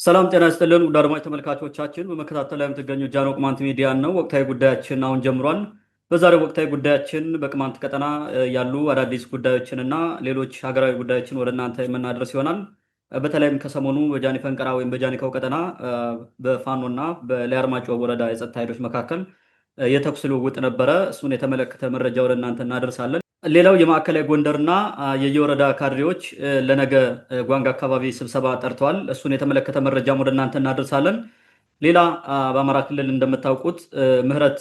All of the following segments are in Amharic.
ሰላም ጤና ይስጥልን ውድ አድማጭ ተመልካቾቻችን፣ በመከታተል ላይ የምትገኙት ጃኖ ቅማንት ሚዲያ ነው። ወቅታዊ ጉዳያችን አሁን ጀምሯል። በዛሬው ወቅታዊ ጉዳያችን በቅማንት ቀጠና ያሉ አዳዲስ ጉዳዮችን እና ሌሎች ሀገራዊ ጉዳዮችን ወደ እናንተ የምናደርስ ይሆናል። በተለይም ከሰሞኑ በጃኒ ፈንቅራ ወይም በጃኒካው ቀጠና በፋኖ እና በላይ አርማጭሆ ወረዳ የጸጥታ ኃይሎች መካከል የተኩስ ልውውጥ ነበረ። እሱን የተመለከተ መረጃ ወደ እናንተ እናደርሳለን። ሌላው የማዕከላዊ ጎንደርና የየወረዳ ካድሬዎች ለነገ ጓንግ አካባቢ ስብሰባ ጠርተዋል። እሱን የተመለከተ መረጃም ወደ እናንተ እናደርሳለን። ሌላ በአማራ ክልል እንደምታውቁት ምህረት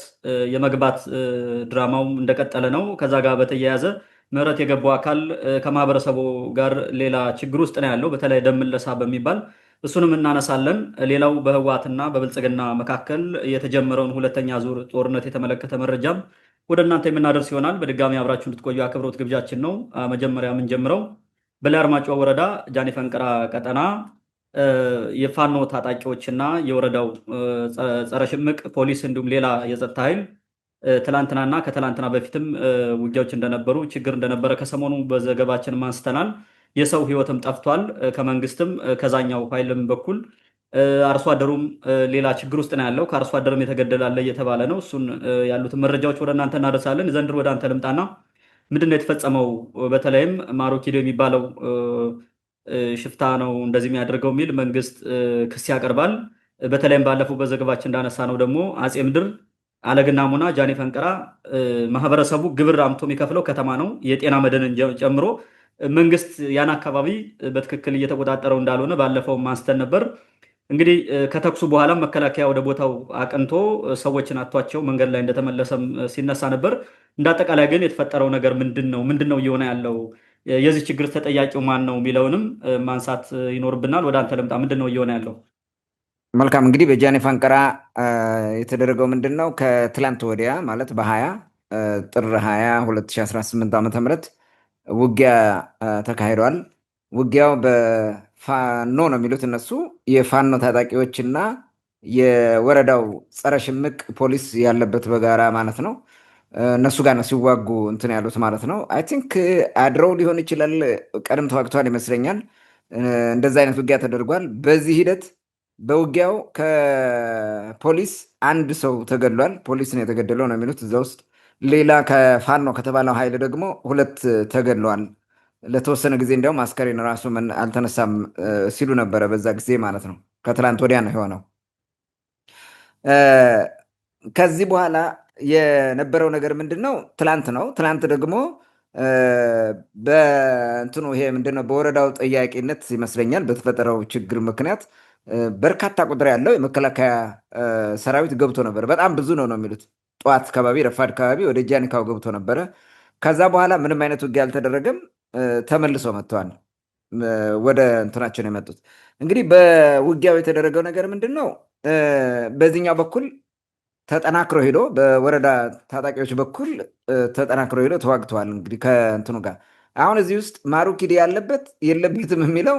የመግባት ድራማው እንደቀጠለ ነው። ከዛ ጋር በተያያዘ ምህረት የገባው አካል ከማህበረሰቡ ጋር ሌላ ችግር ውስጥ ነው ያለው፣ በተለይ ደም ምለሳ በሚባል እሱንም እናነሳለን። ሌላው በህወሓትና በብልጽግና መካከል የተጀመረውን ሁለተኛ ዙር ጦርነት የተመለከተ መረጃም ወደ እናንተ የምናደርስ ይሆናል። በድጋሚ አብራችሁ እንድትቆዩ አክብሮት ግብዣችን ነው። መጀመሪያ የምንጀምረው በላይ አርማጭሆ ወረዳ ጃኒ ፈንቅራ ቀጠና የፋኖ ታጣቂዎችና የወረዳው ጸረ ሽምቅ ፖሊስ እንዲሁም ሌላ የጸጥታ ኃይል ትላንትናና ከትላንትና በፊትም ውጊያዎች እንደነበሩ፣ ችግር እንደነበረ ከሰሞኑ በዘገባችን አንስተናል። የሰው ህይወትም ጠፍቷል። ከመንግስትም ከዛኛው ኃይልም በኩል አርሶ አደሩም ሌላ ችግር ውስጥ ነው ያለው። ከአርሶ አደርም የተገደላለ እየተባለ ነው። እሱን ያሉትን መረጃዎች ወደ እናንተ እናደርሳለን። ዘንድሮ ወደ አንተ ልምጣና ምንድን ነው የተፈጸመው? በተለይም ማሮኪዶ የሚባለው ሽፍታ ነው እንደዚህ የሚያደርገው የሚል መንግስት ክስ ያቀርባል። በተለይም ባለፈው በዘገባችን እንዳነሳ ነው ደግሞ አጼ ምድር አለግና ሙና ጃኒ ፈንቅራ ማህበረሰቡ ግብር አምቶ የሚከፍለው ከተማ ነው። የጤና መድንን ጨምሮ መንግስት ያን አካባቢ በትክክል እየተቆጣጠረው እንዳልሆነ ባለፈው አንስተን ነበር። እንግዲህ ከተኩሱ በኋላም መከላከያ ወደ ቦታው አቅንቶ ሰዎችን አቷቸው መንገድ ላይ እንደተመለሰም ሲነሳ ነበር። እንዳጠቃላይ ግን የተፈጠረው ነገር ምንድን ነው እየሆነ ያለው? የዚህ ችግር ተጠያቂው ማን ነው የሚለውንም ማንሳት ይኖርብናል። ወደ አንተ ልምጣ። ምንድን ነው እየሆነ ያለው? መልካም። እንግዲህ በጃኒ ፈንቅራ የተደረገው ምንድን ነው? ከትላንት ወዲያ ማለት ጥር 20 2018 ዓ.ም ውጊያ ተካሂዷል። ውጊያው በፋኖ ነው የሚሉት እነሱ፣ የፋኖ ታጣቂዎችና የወረዳው ጸረ ሽምቅ ፖሊስ ያለበት በጋራ ማለት ነው። እነሱ ጋር ነው ሲዋጉ እንትን ያሉት ማለት ነው። አይ ቲንክ አድረው ሊሆን ይችላል፣ ቀድም ተዋግተዋል ይመስለኛል። እንደዛ አይነት ውጊያ ተደርጓል። በዚህ ሂደት በውጊያው ከፖሊስ አንድ ሰው ተገድሏል። ፖሊስ ነው የተገደለው ነው የሚሉት እዛ ውስጥ። ሌላ ከፋኖ ከተባለው ኃይል ደግሞ 2 ተገድለዋል። ለተወሰነ ጊዜ እንዲያውም አስከሬን ራሱ አልተነሳም ሲሉ ነበረ በዛ ጊዜ ማለት ነው። ከትላንት ወዲያ ነው የሆነው። ከዚህ በኋላ የነበረው ነገር ምንድን ነው? ትላንት ነው። ትላንት ደግሞ በእንትኑ ይሄ ምንድን ነው በወረዳው ጠያቂነት ይመስለኛል በተፈጠረው ችግር ምክንያት በርካታ ቁጥር ያለው የመከላከያ ሰራዊት ገብቶ ነበር። በጣም ብዙ ነው የሚሉት። ጠዋት አካባቢ ረፋድ አካባቢ ወደ ጃኒካው ገብቶ ነበረ። ከዛ በኋላ ምንም አይነት ውጊያ አልተደረገም። ተመልሶ መጥተዋል። ወደ እንትናቸው ነው የመጡት። እንግዲህ በውጊያው የተደረገው ነገር ምንድን ነው? በዚህኛው በኩል ተጠናክሮ ሄዶ በወረዳ ታጣቂዎች በኩል ተጠናክሮ ሄዶ ተዋግተዋል። እንግዲህ ከእንትኑ ጋር አሁን እዚህ ውስጥ ማሩኪዲ ያለበት የለበትም የሚለው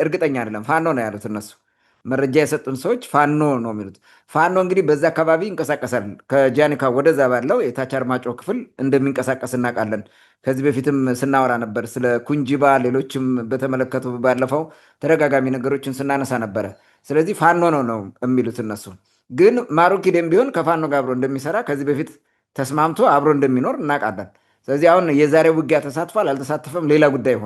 እርግጠኛ አይደለም። ፋኖ ነው ያሉት እነሱ። መረጃ የሰጡን ሰዎች ፋኖ ነው የሚሉት። ፋኖ እንግዲህ በዛ አካባቢ ይንቀሳቀሳል። ከጃኒካ ወደዛ ባለው የታች አርማጭሆ ክፍል እንደሚንቀሳቀስ እናውቃለን። ከዚህ በፊትም ስናወራ ነበር ስለ ኩንጂባ፣ ሌሎችም በተመለከቱ ባለፈው ተደጋጋሚ ነገሮችን ስናነሳ ነበረ። ስለዚህ ፋኖ ነው የሚሉት እነሱ። ግን ማሩኪዴም ቢሆን ከፋኖ ጋር አብሮ እንደሚሰራ ከዚህ በፊት ተስማምቶ አብሮ እንደሚኖር እናውቃለን። ስለዚህ አሁን የዛሬው ውጊያ ተሳትፏል አልተሳተፈም ሌላ ጉዳይ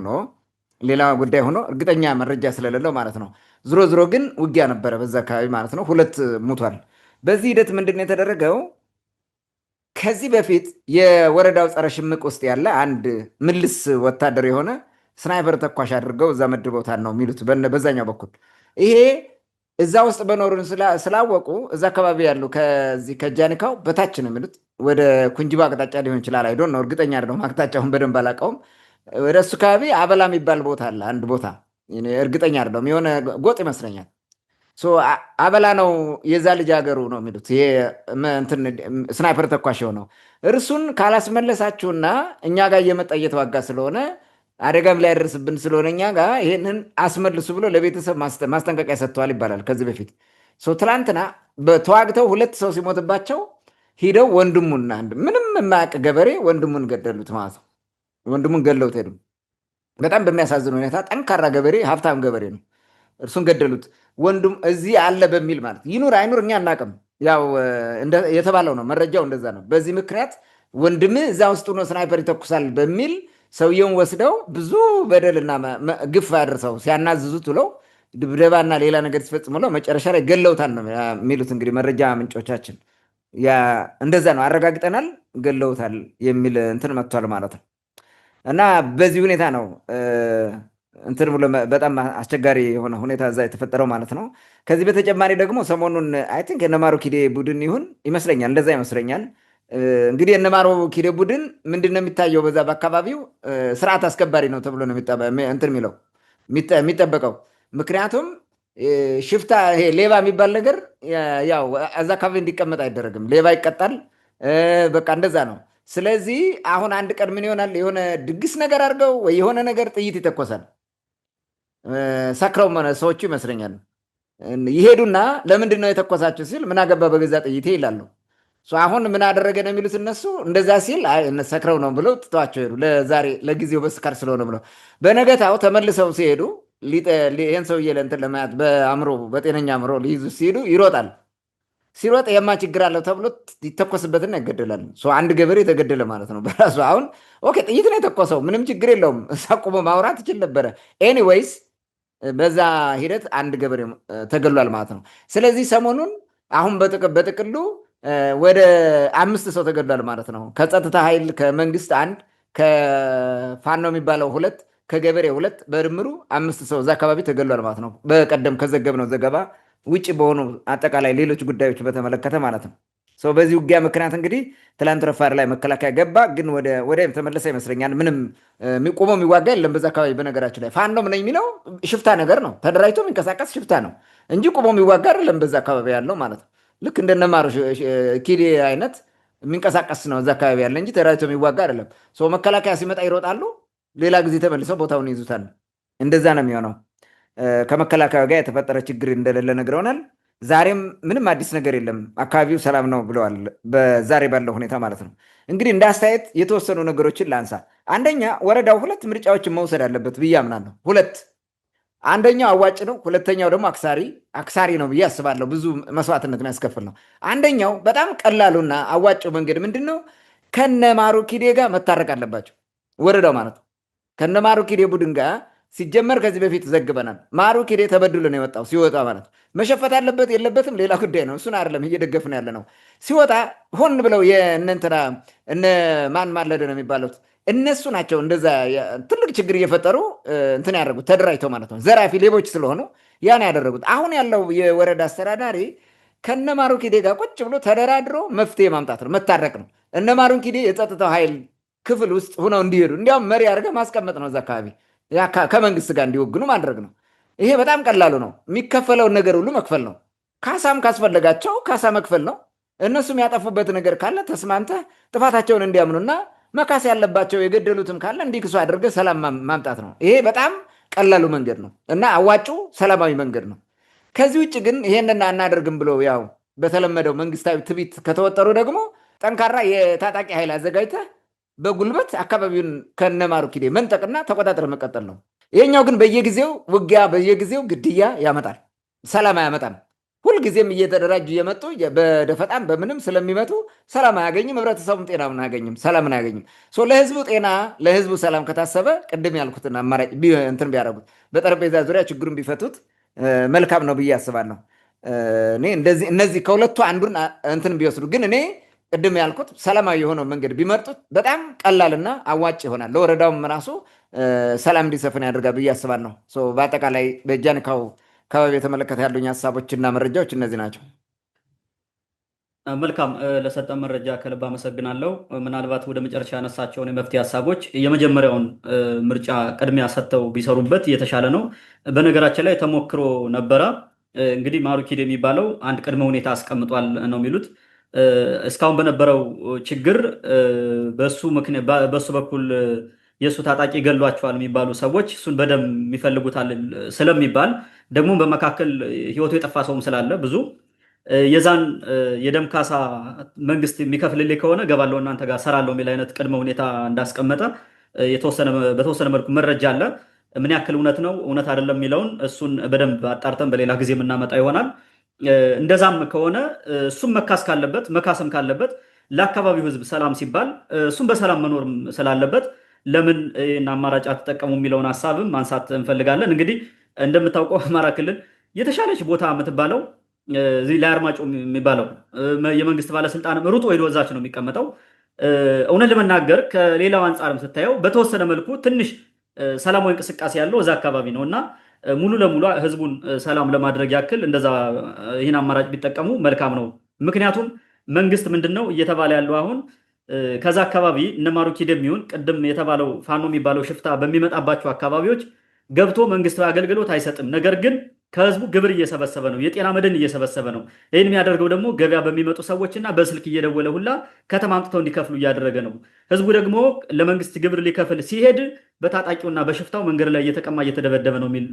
ሆኖ እርግጠኛ መረጃ ስለሌለው ማለት ነው። ዝሮ ዝሮ ግን ውጊያ ነበረ በዛ አካባቢ ማለት ነው። 2 ሙቷል። በዚህ ሂደት ምንድን ነው የተደረገው? ከዚህ በፊት የወረዳው ጸረ ሽምቅ ውስጥ ያለ አንድ ምልስ ወታደር የሆነ ስናይፐር ተኳሽ አድርገው እዛ መድበውታል ነው የሚሉት በዛኛው በኩል። ይሄ እዛ ውስጥ በኖሩን ስላወቁ እዛ አካባቢ ያሉ ከዚህ ከጃኒካው በታች ነው የሚሉት ወደ ኩንጂባ አቅጣጫ ሊሆን ይችላል። አይዶን ነው እርግጠኛ አይደለሁም። አቅጣጫውን በደንብ አላውቀውም። ወደ እሱ አካባቢ አበላ የሚባል ቦታ አለ። አንድ ቦታ እርግጠኛ አይደለሁም። የሆነ ጎጥ ይመስለኛል። አበላ ነው የዛ ልጅ ሀገሩ ነው የሚሉት። ስናይፐር ተኳሽ የሆነው እርሱን ካላስመለሳችሁና እኛ ጋር እየመጣ እየተዋጋ ስለሆነ አደጋም ላይ ያደርስብን ስለሆነ እኛ ጋር ይሄንን አስመልሱ ብሎ ለቤተሰብ ማስጠንቀቂያ ሰጥተዋል ይባላል። ከዚህ በፊት ትላንትና በተዋግተው 2 ሰው ሲሞትባቸው ሂደው ወንድሙና ምንም የማያውቅ ገበሬ ወንድሙን ገደሉት ማለት ነው። ወንድሙን ገለውት ሄዱ። በጣም በሚያሳዝን ሁኔታ ጠንካራ ገበሬ፣ ሀብታም ገበሬ ነው። እርሱን ገደሉት። ወንድም እዚህ አለ በሚል ማለት ይኑር አይኑር እኛ አናውቅም። ያው የተባለው ነው፣ መረጃው እንደዛ ነው። በዚህ ምክንያት ወንድም እዛ ውስጥ ሆኖ ስናይፐር ይተኩሳል በሚል ሰውየውን ወስደው ብዙ በደልና ግፍ አድርሰው ሲያናዝዙት ብለው ድብደባና ሌላ ነገር ሲፈጽሙ ብለው መጨረሻ ላይ ገለውታል ነው የሚሉት እንግዲህ መረጃ ምንጮቻችን። እንደዛ ነው አረጋግጠናል፣ ገለውታል የሚል እንትን መጥቷል ማለት ነው። እና በዚህ ሁኔታ ነው እንትን ብሎ በጣም አስቸጋሪ የሆነ ሁኔታ እዛ የተፈጠረው ማለት ነው። ከዚህ በተጨማሪ ደግሞ ሰሞኑን አይ ቲንክ የነማሩ ኪዴ ቡድን ይሁን ይመስለኛል፣ እንደዛ ይመስለኛል። እንግዲህ የነማሩ ኪዴ ቡድን ምንድን ነው የሚታየው በዛ በአካባቢው ስርዓት አስከባሪ ነው ተብሎ ነው እንትን የሚለው የሚጠበቀው። ምክንያቱም ሽፍታ ይሄ ሌባ የሚባል ነገር ያው እዛ አካባቢ እንዲቀመጥ አይደረግም። ሌባ ይቀጣል። በቃ እንደዛ ነው። ስለዚህ አሁን አንድ ቀን ምን ይሆናል? የሆነ ድግስ ነገር አድርገው ወይ የሆነ ነገር ጥይት ይተኮሳል። ሰክረው ሰዎቹ ይመስለኛል ይሄዱና ለምንድን ነው የተኮሳችሁ ሲል ምን አገባ በገዛ ጥይቴ ይላሉ። አሁን ምን አደረገ ነው የሚሉት እነሱ። እንደዛ ሲል ሰክረው ነው ብለው ትተዋቸው ሄዱ። ለዛሬ ለጊዜው በስካር ስለሆነ ብለው በነገታው ተመልሰው ሲሄዱ ይህን ሰውዬ ለእንትን ለማያት በአእምሮ በጤነኛ አእምሮ ሊይዙ ሲሄዱ ይሮጣል። ሲሮጥ የማ ችግር አለው ተብሎ ይተኮስበትና ይገደላል። አንድ ገበሬ የተገደለ ማለት ነው በራሱ። አሁን ኦኬ ጥይት ነው የተኮሰው፣ ምንም ችግር የለውም፣ ሳቁሞ ማውራት ይችል ነበረ። ኤኒዌይስ በዛ ሂደት አንድ ገበሬ ተገሏል ማለት ነው። ስለዚህ ሰሞኑን አሁን በጥቅሉ ወደ 5 ሰው ተገሏል ማለት ነው። ከጸጥታ ኃይል ከመንግስት 1፣ ከፋኖ የሚባለው 2፣ ከገበሬ 2፣ በድምሩ 5 ሰው እዛ አካባቢ ተገሏል ማለት ነው። በቀደም ከዘገብነው ዘገባ ውጭ በሆኑ አጠቃላይ ሌሎች ጉዳዮች በተመለከተ ማለት ነው። በዚህ ውጊያ ምክንያት እንግዲህ ትላንት ረፋድ ላይ መከላከያ ገባ፣ ግን ወደ ተመለሰ ይመስለኛል። ምንም ቆሞ የሚዋጋ የለም በዛ አካባቢ። በነገራችን ላይ ፋኖ ምን የሚለው ሽፍታ ነገር ነው፣ ተደራጅቶ የሚንቀሳቀስ ሽፍታ ነው እንጂ ቆሞ የሚዋጋ አይደለም በዛ አካባቢ ያለው ማለት ነው። ልክ እንደነማሩ ኪዴ አይነት የሚንቀሳቀስ ነው እዛ አካባቢ ያለ እንጂ ተደራጅቶ የሚዋጋ አይደለም። መከላከያ ሲመጣ ይሮጣሉ፣ ሌላ ጊዜ ተመልሰው ቦታውን ይዙታል። እንደዛ ነው የሚሆነው። ከመከላከያ ጋር የተፈጠረ ችግር እንደሌለ ነግረውናል። ዛሬም ምንም አዲስ ነገር የለም፣ አካባቢው ሰላም ነው ብለዋል። በዛሬ ባለው ሁኔታ ማለት ነው። እንግዲህ እንደ አስተያየት የተወሰኑ ነገሮችን ላንሳ። አንደኛ ወረዳው 2 ምርጫዎችን መውሰድ አለበት ብዬ አምናለሁ። 2 አንደኛው አዋጭ ነው፣ ሁለተኛው ደግሞ አክሳሪ ነው ብዬ አስባለሁ። ብዙ መስዋዕትነት የሚያስከፍል ነው። አንደኛው በጣም ቀላሉና አዋጭው መንገድ ምንድን ነው? ከነማሩ ኪዴ ጋር መታረቅ አለባቸው ወረዳው ማለት ነው። ከነማሩ ኪዴ ቡድን ጋር ሲጀመር ከዚህ በፊት ዘግበናል። ማሩ ኪዴ ተበድሎ ነው የወጣው። ሲወጣ ማለት መሸፈት አለበት የለበትም ሌላ ጉዳይ ነው። እሱን አይደለም እየደገፍን ያለ ነው። ሲወጣ ሆን ብለው የእነንትና እነ ማን ማለደ ነው የሚባሉት እነሱ ናቸው እንደዛ ትልቅ ችግር እየፈጠሩ እንትን ያደረጉት ተደራጅተው ማለት ነው። ዘራፊ ሌቦች ስለሆኑ ያን ያደረጉት። አሁን ያለው የወረዳ አስተዳዳሪ ከነማሩ ኪዴ ጋር ቁጭ ብሎ ተደራድሮ መፍትሄ ማምጣት ነው፣ መታረቅ ነው። እነማሩን ኪዴ የጸጥታው ኃይል ክፍል ውስጥ ሁነው እንዲሄዱ እንዲያውም መሪ አድርገህ ማስቀመጥ ነው። እዛ አካባቢ ከመንግስት ጋር እንዲወግኑ ማድረግ ነው። ይሄ በጣም ቀላሉ ነው። የሚከፈለውን ነገር ሁሉ መክፈል ነው። ካሳም ካስፈለጋቸው ካሳ መክፈል ነው። እነሱም ያጠፉበት ነገር ካለ ተስማምተህ ጥፋታቸውን እንዲያምኑና መካስ ያለባቸው የገደሉትም ካለ እንዲክሱ አድርገህ ሰላም ማምጣት ነው። ይሄ በጣም ቀላሉ መንገድ ነው እና አዋጩ ሰላማዊ መንገድ ነው። ከዚህ ውጭ ግን ይሄንን አናደርግም ብሎ ያው በተለመደው መንግስታዊ ትቢት ከተወጠሩ ደግሞ ጠንካራ የታጣቂ ኃይል አዘጋጅተህ በጉልበት አካባቢውን ከነማሩ ኪዴ መንጠቅና ተቆጣጠር መቀጠል ነው። ይሄኛው ግን በየጊዜው ውጊያ፣ በየጊዜው ግድያ ያመጣል፣ ሰላም አያመጣም። ሁልጊዜም እየተደራጁ እየመጡ በደፈጣም በምንም ስለሚመጡ ሰላም አያገኝም። ህብረተሰቡም ጤናውን አያገኝም፣ ሰላምን አያገኝም። ለህዝቡ ጤና፣ ለህዝቡ ሰላም ከታሰበ ቅድም ያልኩትን አማራጭ እንትን ቢያደርጉት በጠረጴዛ ዙሪያ ችግሩን ቢፈቱት መልካም ነው ብዬ አስባለሁ። እኔ እነዚህ ከሁለቱ አንዱን እንትን ቢወስዱ ግን እኔ ቅድም ያልኩት ሰላማዊ የሆነው መንገድ ቢመርጡት በጣም ቀላልና አዋጭ ይሆናል። ለወረዳውም ራሱ ሰላም እንዲሰፍን ያደርጋል ብዬ አስባለሁ። በአጠቃላይ በጃኒካው አካባቢ የተመለከተ ያሉኝ ሀሳቦችና መረጃዎች እነዚህ ናቸው። መልካም፣ ለሰጠን መረጃ ከልብ አመሰግናለሁ። ምናልባት ወደ መጨረሻ ያነሳቸውን የመፍትሄ ሀሳቦች የመጀመሪያውን ምርጫ ቅድሚያ ሰጥተው ቢሰሩበት የተሻለ ነው። በነገራችን ላይ ተሞክሮ ነበረ። እንግዲህ ማሩ ኪዴ የሚባለው አንድ ቅድመ ሁኔታ አስቀምጧል ነው የሚሉት። እስካሁን በነበረው ችግር በሱ በኩል የእሱ ታጣቂ ገሏቸዋል የሚባሉ ሰዎች እሱን በደም የሚፈልጉታል ስለሚባል ደግሞ በመካከል ህይወቱ የጠፋ ሰውም ስላለ ብዙ የዛን የደም ካሳ መንግስት የሚከፍልልኝ ከሆነ ገባለሁ እናንተ ጋር ሰራለሁ የሚል አይነት ቅድመ ሁኔታ እንዳስቀመጠ በተወሰነ መልኩ መረጃ አለ። ምን ያክል እውነት ነው እውነት አይደለም የሚለውን እሱን በደንብ አጣርተን በሌላ ጊዜ የምናመጣ ይሆናል። እንደዛም ከሆነ እሱም መካስ ካለበት መካሰም ካለበት ለአካባቢው ሕዝብ ሰላም ሲባል እሱም በሰላም መኖርም ስላለበት ለምን ይህን አማራጭ አትጠቀሙ የሚለውን ሀሳብም ማንሳት እንፈልጋለን። እንግዲህ እንደምታውቀው አማራ ክልል የተሻለች ቦታ የምትባለው እዚህ ላይ አርማጭሆ የሚባለው የመንግስት ባለስልጣንም ሩጦ ሄዶ እዛች ነው የሚቀመጠው። እውነት ለመናገር ከሌላው አንጻርም ስታየው በተወሰነ መልኩ ትንሽ ሰላማዊ እንቅስቃሴ ያለው እዛ አካባቢ ነው እና ሙሉ ለሙሉ ህዝቡን ሰላም ለማድረግ ያክል እንደዛ ይህን አማራጭ ቢጠቀሙ መልካም ነው። ምክንያቱም መንግስት ምንድን ነው እየተባለ ያለው አሁን ከዛ አካባቢ እነ ማሩኪ የሚሆን ቅድም የተባለው ፋኖ የሚባለው ሽፍታ በሚመጣባቸው አካባቢዎች ገብቶ መንግስታዊ አገልግሎት አይሰጥም። ነገር ግን ከህዝቡ ግብር እየሰበሰበ ነው፣ የጤና መድን እየሰበሰበ ነው። ይህን የሚያደርገው ደግሞ ገበያ በሚመጡ ሰዎችና በስልክ እየደወለ ሁላ ከተማ አምጥተው እንዲከፍሉ እያደረገ ነው። ህዝቡ ደግሞ ለመንግስት ግብር ሊከፍል ሲሄድ በታጣቂውና በሽፍታው መንገድ ላይ እየተቀማ እየተደበደበ ነው የሚል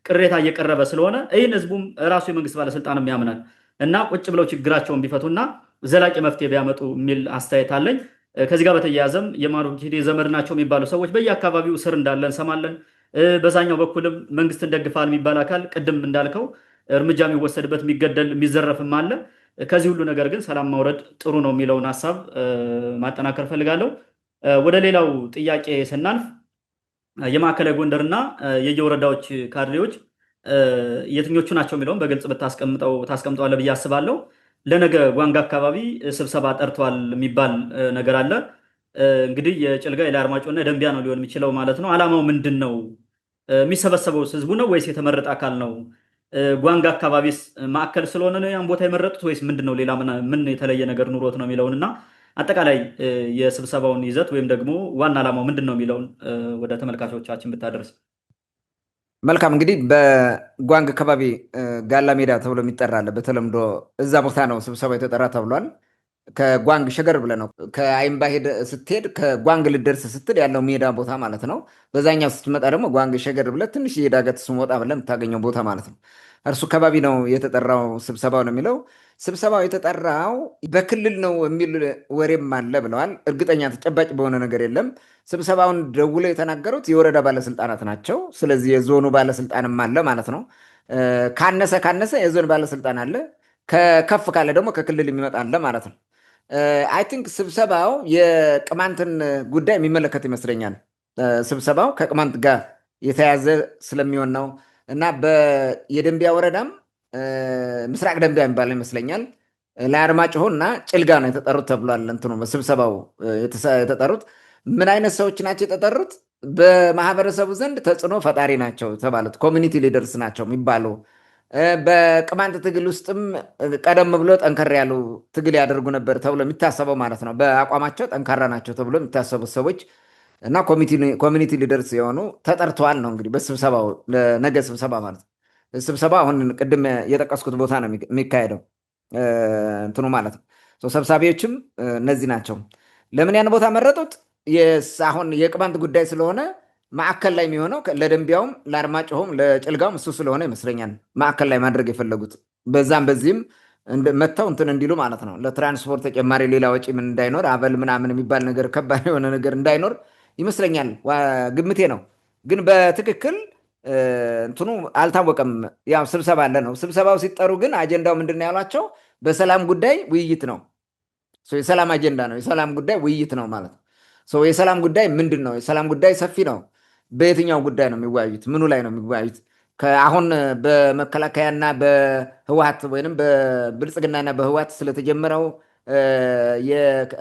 ቅሬታ እየቀረበ ስለሆነ ይህን ህዝቡም ራሱ የመንግስት ባለስልጣንም ያምናል እና ቁጭ ብለው ችግራቸውን ቢፈቱና ዘላቂ መፍትሄ ቢያመጡ የሚል አስተያየት አለኝ። ከዚህ ጋር በተያያዘም የማሩኪ ዘመድ ናቸው የሚባሉ ሰዎች በየአካባቢው ስር እንዳለ እንሰማለን። በዛኛው በኩልም መንግስትን ደግፋል የሚባል አካል ቅድም እንዳልከው እርምጃ የሚወሰድበት የሚገደል የሚዘረፍም አለ። ከዚህ ሁሉ ነገር ግን ሰላም ማውረድ ጥሩ ነው የሚለውን ሀሳብ ማጠናከር ፈልጋለሁ። ወደ ሌላው ጥያቄ ስናልፍ የማዕከላዊ ጎንደርና የየወረዳዎች ካድሬዎች የትኞቹ ናቸው የሚለውን በግልጽ ታስቀምጠዋለህ ብዬ አስባለሁ። ለነገ ጓንጋ አካባቢ ስብሰባ ጠርተዋል የሚባል ነገር አለ። እንግዲህ የጭልጋ የላይ አርማጭሆና የደንቢያ ነው ሊሆን የሚችለው ማለት ነው። ዓላማው ምንድን ነው? የሚሰበሰበው ህዝቡ ነው ወይስ የተመረጠ አካል ነው? ጓንጋ አካባቢስ ማዕከል ስለሆነ ነው ያን ቦታ የመረጡት ወይስ ምንድን ነው? ሌላ ምን የተለየ ነገር ኑሮት ነው የሚለውን እና አጠቃላይ የስብሰባውን ይዘት ወይም ደግሞ ዋና ዓላማው ምንድን ነው የሚለውን ወደ ተመልካቾቻችን ብታደርስ መልካም። እንግዲህ በጓንግ አካባቢ ጋላ ሜዳ ተብሎ የሚጠራ አለ። በተለምዶ እዛ ቦታ ነው ስብሰባ የተጠራ ተብሏል። ከጓንግ ሸገር ብለህ ነው ከአይምባ ስትሄድ ከጓንግ ልደርስ ስትል ያለው ሜዳ ቦታ ማለት ነው። በዛኛው ስትመጣ ደግሞ ጓንግ ሸገር ብለህ ትንሽ የዳገት ስም ወጣ ብለህ የምታገኘው ቦታ ማለት ነው። እርሱ አካባቢ ነው የተጠራው ስብሰባው ነው የሚለው። ስብሰባው የተጠራው በክልል ነው የሚል ወሬም አለ ብለዋል። እርግጠኛ ተጨባጭ በሆነ ነገር የለም። ስብሰባውን ደውለው የተናገሩት የወረዳ ባለስልጣናት ናቸው። ስለዚህ የዞኑ ባለስልጣንም አለ ማለት ነው። ካነሰ የዞን ባለስልጣን አለ፣ ከከፍ ካለ ደግሞ ከክልል የሚመጣ አለ ማለት ነው። አይ ቲንክ ስብሰባው የቅማንትን ጉዳይ የሚመለከት ይመስለኛል። ስብሰባው ከቅማንት ጋር የተያዘ ስለሚሆን ነው እና የደንቢያ ወረዳም ምስራቅ ደንቢያ የሚባለው ይመስለኛል ለአርማጭሆ እና ጭልጋ ነው የተጠሩት ተብሏል። እንትኑ ስብሰባው የተጠሩት ምን አይነት ሰዎች ናቸው የተጠሩት? በማህበረሰቡ ዘንድ ተጽዕኖ ፈጣሪ ናቸው ተባሉት፣ ኮሚኒቲ ሊደርስ ናቸው የሚባሉ በቅማንት ትግል ውስጥም ቀደም ብሎ ጠንከር ያሉ ትግል ያደርጉ ነበር ተብሎ የሚታሰበው ማለት ነው። በአቋማቸው ጠንካራ ናቸው ተብሎ የሚታሰቡት ሰዎች እና ኮሚኒቲ ሊደርስ የሆኑ ተጠርተዋል ነው እንግዲህ በስብሰባው ነገ ስብሰባ ማለት ነው። ስብሰባ አሁን ቅድም የጠቀስኩት ቦታ ነው የሚካሄደው እንትኑ ማለት ነው። ሰብሳቢዎችም እነዚህ ናቸው። ለምን ያን ቦታ መረጡት? አሁን የቅማንት ጉዳይ ስለሆነ ማዕከል ላይ የሚሆነው ለደንቢያውም ለአርማጭሆም ለጭልጋውም እሱ ስለሆነ ይመስለኛል ማዕከል ላይ ማድረግ የፈለጉት። በዛም በዚህም መጥተው እንትን እንዲሉ ማለት ነው። ለትራንስፖርት ተጨማሪ ሌላ ወጪ ምን እንዳይኖር አበል ምናምን የሚባል ነገር ከባድ የሆነ ነገር እንዳይኖር ይመስለኛል። ግምቴ ነው። ግን በትክክል እንትኑ አልታወቀም። ያው ስብሰባ አለ ነው። ስብሰባው ሲጠሩ ግን አጀንዳው ምንድን ነው ያሏቸው? በሰላም ጉዳይ ውይይት ነው። የሰላም አጀንዳ ነው። የሰላም ጉዳይ ውይይት ነው ማለት ነው። የሰላም ጉዳይ ምንድን ነው? የሰላም ጉዳይ ሰፊ ነው። በየትኛው ጉዳይ ነው የሚወያዩት? ምኑ ላይ ነው የሚወያዩት? አሁን በመከላከያና በህወሓት ወይም በብልጽግናና በህወሓት ስለተጀመረው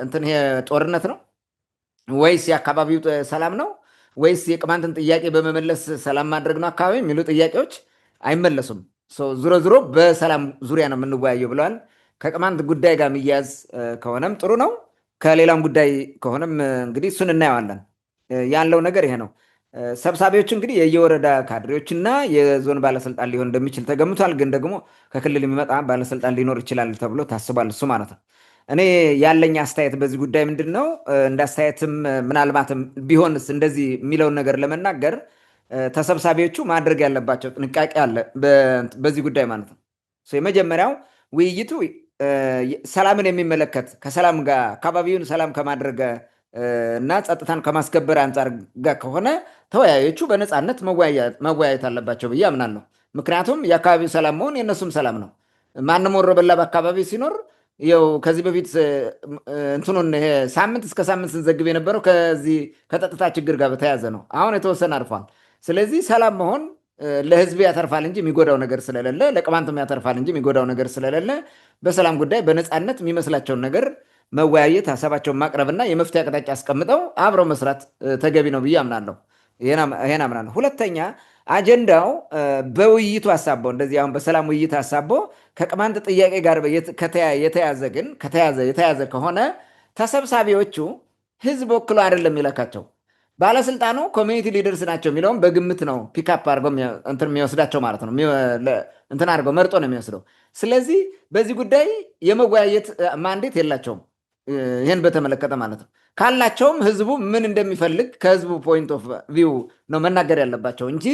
እንትን ይሄ ጦርነት ነው ወይስ የአካባቢው ሰላም ነው ወይስ የቅማንትን ጥያቄ በመመለስ ሰላም ማድረግ ነው አካባቢ የሚሉ ጥያቄዎች አይመለሱም። ዙሮ ዙሮ በሰላም ዙሪያ ነው የምንወያየው ብለዋል። ከቅማንት ጉዳይ ጋር የሚያያዝ ከሆነም ጥሩ ነው፣ ከሌላም ጉዳይ ከሆነም እንግዲህ እሱን እናየዋለን። ያለው ነገር ይሄ ነው። ሰብሳቢዎቹ እንግዲህ የየወረዳ ካድሬዎችና የዞን ባለስልጣን ሊሆን እንደሚችል ተገምቷል። ግን ደግሞ ከክልል የሚመጣ ባለስልጣን ሊኖር ይችላል ተብሎ ታስቧል። እሱ ማለት ነው። እኔ ያለኝ አስተያየት በዚህ ጉዳይ ምንድን ነው? እንደ አስተያየትም ምናልባትም ቢሆንስ እንደዚህ የሚለውን ነገር ለመናገር ተሰብሳቢዎቹ ማድረግ ያለባቸው ጥንቃቄ አለ በዚህ ጉዳይ ማለት ነው። የመጀመሪያው ውይይቱ ሰላምን የሚመለከት ከሰላም ጋር አካባቢውን ሰላም ከማድረግ እና ጸጥታን ከማስከበር አንጻር ጋር ከሆነ ተወያዮቹ በነፃነት መወያየት አለባቸው ብዬ አምናለሁ። ምክንያቱም የአካባቢው ሰላም መሆን የእነሱም ሰላም ነው። ማንም ወሮበላ በአካባቢ ሲኖር ይኸው ከዚህ በፊት እንትኑን ይሄ ሳምንት እስከ ሳምንት ስንዘግብ የነበረው ከዚህ ከጸጥታ ችግር ጋር በተያያዘ ነው። አሁን የተወሰነ አርፏል። ስለዚህ ሰላም መሆን ለህዝብ ያተርፋል እንጂ የሚጎዳው ነገር ስለሌለ፣ ለቅማንትም ያተርፋል እንጂ የሚጎዳው ነገር ስለሌለ በሰላም ጉዳይ በነፃነት የሚመስላቸውን ነገር መወያየት፣ ሀሳባቸውን ማቅረብና የመፍትሄ አቅጣጫ አስቀምጠው አብረው መስራት ተገቢ ነው ብዬ አምናለሁ። ይሄን አምናለሁ። ሁለተኛ አጀንዳው በውይይቱ አሳቦ እንደዚህ አሁን በሰላም ውይይት አሳቦ ከቅማንት ጥያቄ ጋር የተያዘ ከሆነ ተሰብሳቢዎቹ ህዝብ ወክሎ አይደለም የሚለካቸው። ባለስልጣኑ ኮሚኒቲ ሊደርስ ናቸው የሚለውም በግምት ነው ፒክአፕ አድርገው እንትን የሚወስዳቸው ማለት ነው። እንትን አድርገው መርጦ ነው የሚወስደው። ስለዚህ በዚህ ጉዳይ የመወያየት ማንዴት የላቸውም። ይህን በተመለከተ ማለት ነው። ካላቸውም ህዝቡ ምን እንደሚፈልግ ከህዝቡ ፖይንት ኦፍ ቪው ነው መናገር ያለባቸው እንጂ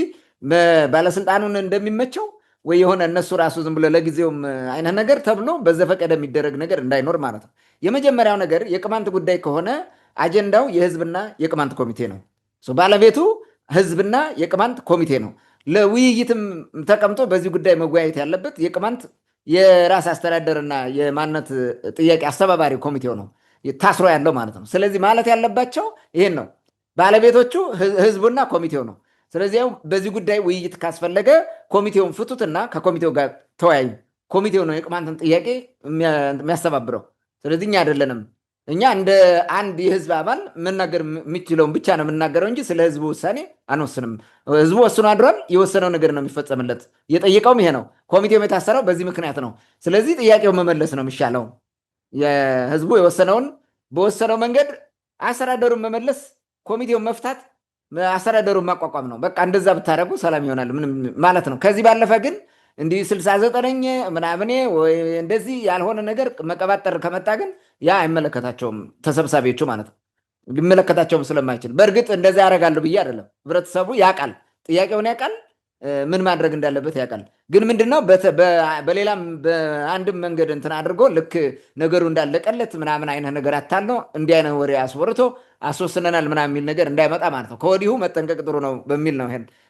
ባለስልጣኑን እንደሚመቸው ወይ የሆነ እነሱ ራሱ ዝም ብሎ ለጊዜውም አይነት ነገር ተብሎ በዘፈቀደ የሚደረግ ነገር እንዳይኖር ማለት ነው። የመጀመሪያው ነገር የቅማንት ጉዳይ ከሆነ አጀንዳው የህዝብና የቅማንት ኮሚቴ ነው። ባለቤቱ ህዝብና የቅማንት ኮሚቴ ነው። ለውይይትም ተቀምጦ በዚህ ጉዳይ መወያየት ያለበት የቅማንት የራስ አስተዳደርና የማንነት ጥያቄ አስተባባሪ ኮሚቴው ነው ታስሮ ያለው ማለት ነው። ስለዚህ ማለት ያለባቸው ይሄን ነው። ባለቤቶቹ ህዝቡና ኮሚቴው ነው። ስለዚህ በዚህ ጉዳይ ውይይት ካስፈለገ ኮሚቴውን ፍቱትና ከኮሚቴው ጋር ተወያዩ። ኮሚቴው ነው የቅማንትን ጥያቄ የሚያስተባብረው። ስለዚህ እኛ አይደለንም። እኛ እንደ አንድ የህዝብ አባል መናገር የሚችለውን ብቻ ነው የምናገረው እንጂ ስለ ህዝቡ ውሳኔ አንወስንም። ህዝቡ ወስኖ አድሯል። የወሰነው ነገር ነው የሚፈጸምለት። የጠየቀውም ይሄ ነው። ኮሚቴው የታሰረው በዚህ ምክንያት ነው። ስለዚህ ጥያቄው መመለስ ነው የሚሻለው። የህዝቡ የወሰነውን በወሰነው መንገድ አስተዳደሩን መመለስ፣ ኮሚቴውን መፍታት፣ አስተዳደሩን ማቋቋም ነው። በቃ እንደዛ ብታደርጉ ሰላም ይሆናል ማለት ነው። ከዚህ ባለፈ ግን እንዲህ 69 ምናምኔ ወይ እንደዚህ ያልሆነ ነገር መቀባጠር ከመጣ ግን ያ አይመለከታቸውም ተሰብሳቢዎቹ ማለት ነው። ሊመለከታቸውም ስለማይችል በእርግጥ እንደዛ ያደርጋሉ ብዬ አይደለም። ህብረተሰቡ ያውቃል፣ ጥያቄውን ያውቃል፣ ምን ማድረግ እንዳለበት ያውቃል። ግን ምንድነው በሌላም በአንድም መንገድ እንትን አድርጎ ልክ ነገሩ እንዳለቀለት ምናምን አይነት ነገር አታሎ እንዲህ አይነት ወሬ አስወርቶ አስወስነናል ምናምን የሚል ነገር እንዳይመጣ ማለት ነው። ከወዲሁ መጠንቀቅ ጥሩ ነው በሚል ነው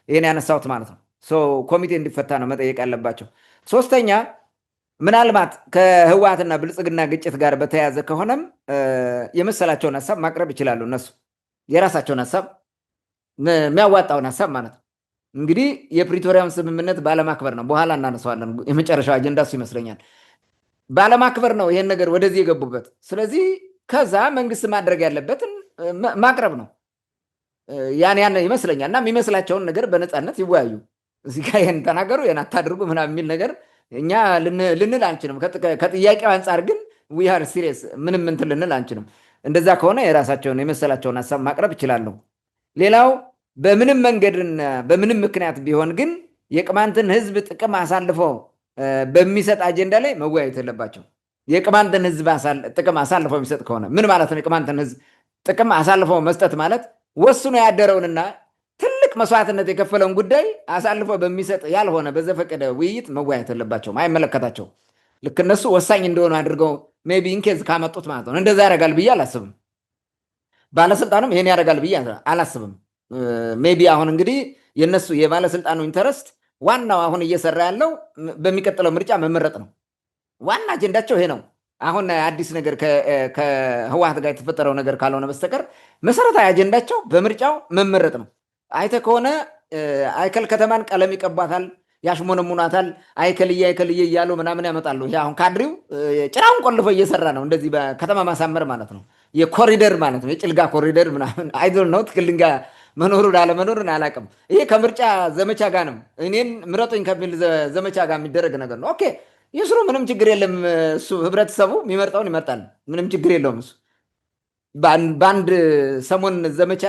ይሄን ያነሳሁት ማለት ነው። ኮሚቴ እንዲፈታ ነው መጠየቅ ያለባቸው። ሶስተኛ ምናልባት ከህወሓትና ብልጽግና ግጭት ጋር በተያያዘ ከሆነም የመሰላቸውን ሀሳብ ማቅረብ ይችላሉ። እነሱ የራሳቸውን ሀሳብ የሚያዋጣውን ሀሳብ ማለት ነው። እንግዲህ የፕሪቶሪያውን ስምምነት ባለማክበር ነው። በኋላ እናነሳዋለን። የመጨረሻው አጀንዳ እሱ ይመስለኛል። ባለማክበር ነው ይሄን ነገር ወደዚህ የገቡበት። ስለዚህ ከዛ መንግስት ማድረግ ያለበትን ማቅረብ ነው። ያን ይመስለኛል። እና የሚመስላቸውን ነገር በነፃነት ይወያዩ። እዚህ ጋ ይህን ተናገሩ ይህን አታድርጉ ምናምን የሚል ነገር እኛ ልንል አንችልም። ከጥያቄው አንጻር ግን ዊሃር ሲሪየስ ምንም እንትን ልንል አንችልም። እንደዛ ከሆነ የራሳቸውን የመሰላቸውን ሀሳብ ማቅረብ ይችላሉ። ሌላው በምንም መንገድና በምንም ምክንያት ቢሆን ግን የቅማንትን ህዝብ ጥቅም አሳልፎ በሚሰጥ አጀንዳ ላይ መወያየት የለባቸው። የቅማንትን ህዝብ ጥቅም አሳልፎ የሚሰጥ ከሆነ ምን ማለት ነው? የቅማንትን ህዝብ ጥቅም አሳልፎ መስጠት ማለት ወስኖ ያደረውንና ትልቅ መስዋዕትነት የከፈለውን ጉዳይ አሳልፎ በሚሰጥ ያልሆነ በዘፈቀደ ውይይት መወያየት የለባቸውም። አይመለከታቸውም። ልክ እነሱ ወሳኝ እንደሆኑ አድርገው ሜይ ቢ ኢንኬዝ ካመጡት ማለት ነው። እንደዛ ያደርጋል ብዬ አላስብም። ባለስልጣኑም ይሄን ያደርጋል ብዬ አላስብም። ሜይ ቢ አሁን እንግዲህ የነሱ የባለስልጣኑ ኢንተረስት ዋናው አሁን እየሰራ ያለው በሚቀጥለው ምርጫ መመረጥ ነው። ዋና አጀንዳቸው ይሄ ነው። አሁን አዲስ ነገር ከህወሓት ጋር የተፈጠረው ነገር ካልሆነ በስተቀር መሰረታዊ አጀንዳቸው በምርጫው መመረጥ ነው። አይተህ ከሆነ አይከል ከተማን ቀለም ይቀባታል፣ ያሽሞነሙናታል፣ አይከልዬ እያሉ ምናምን ያመጣሉ። ይሄ አሁን ካድሬው ጭራውን ቆልፎ እየሰራ ነው። እንደዚህ በከተማ ማሳመር ማለት ነው። የኮሪደር ማለት ነው። የጭልጋ ኮሪደር ምናምን አይዶል ነው። ትክክል መኖሩን አለመኖሩን አላውቅም። ይሄ ከምርጫ ዘመቻ ጋር ነው። እኔን ምረጡኝ ከሚል ዘመቻ ጋር የሚደረግ ነገር ነው። ኦኬ ይስሩ፣ ምንም ችግር የለም። እሱ ህብረተሰቡ የሚመርጠውን ይመርጣል። ምንም ችግር የለውም። እሱ በአንድ ሰሞን ዘመቻ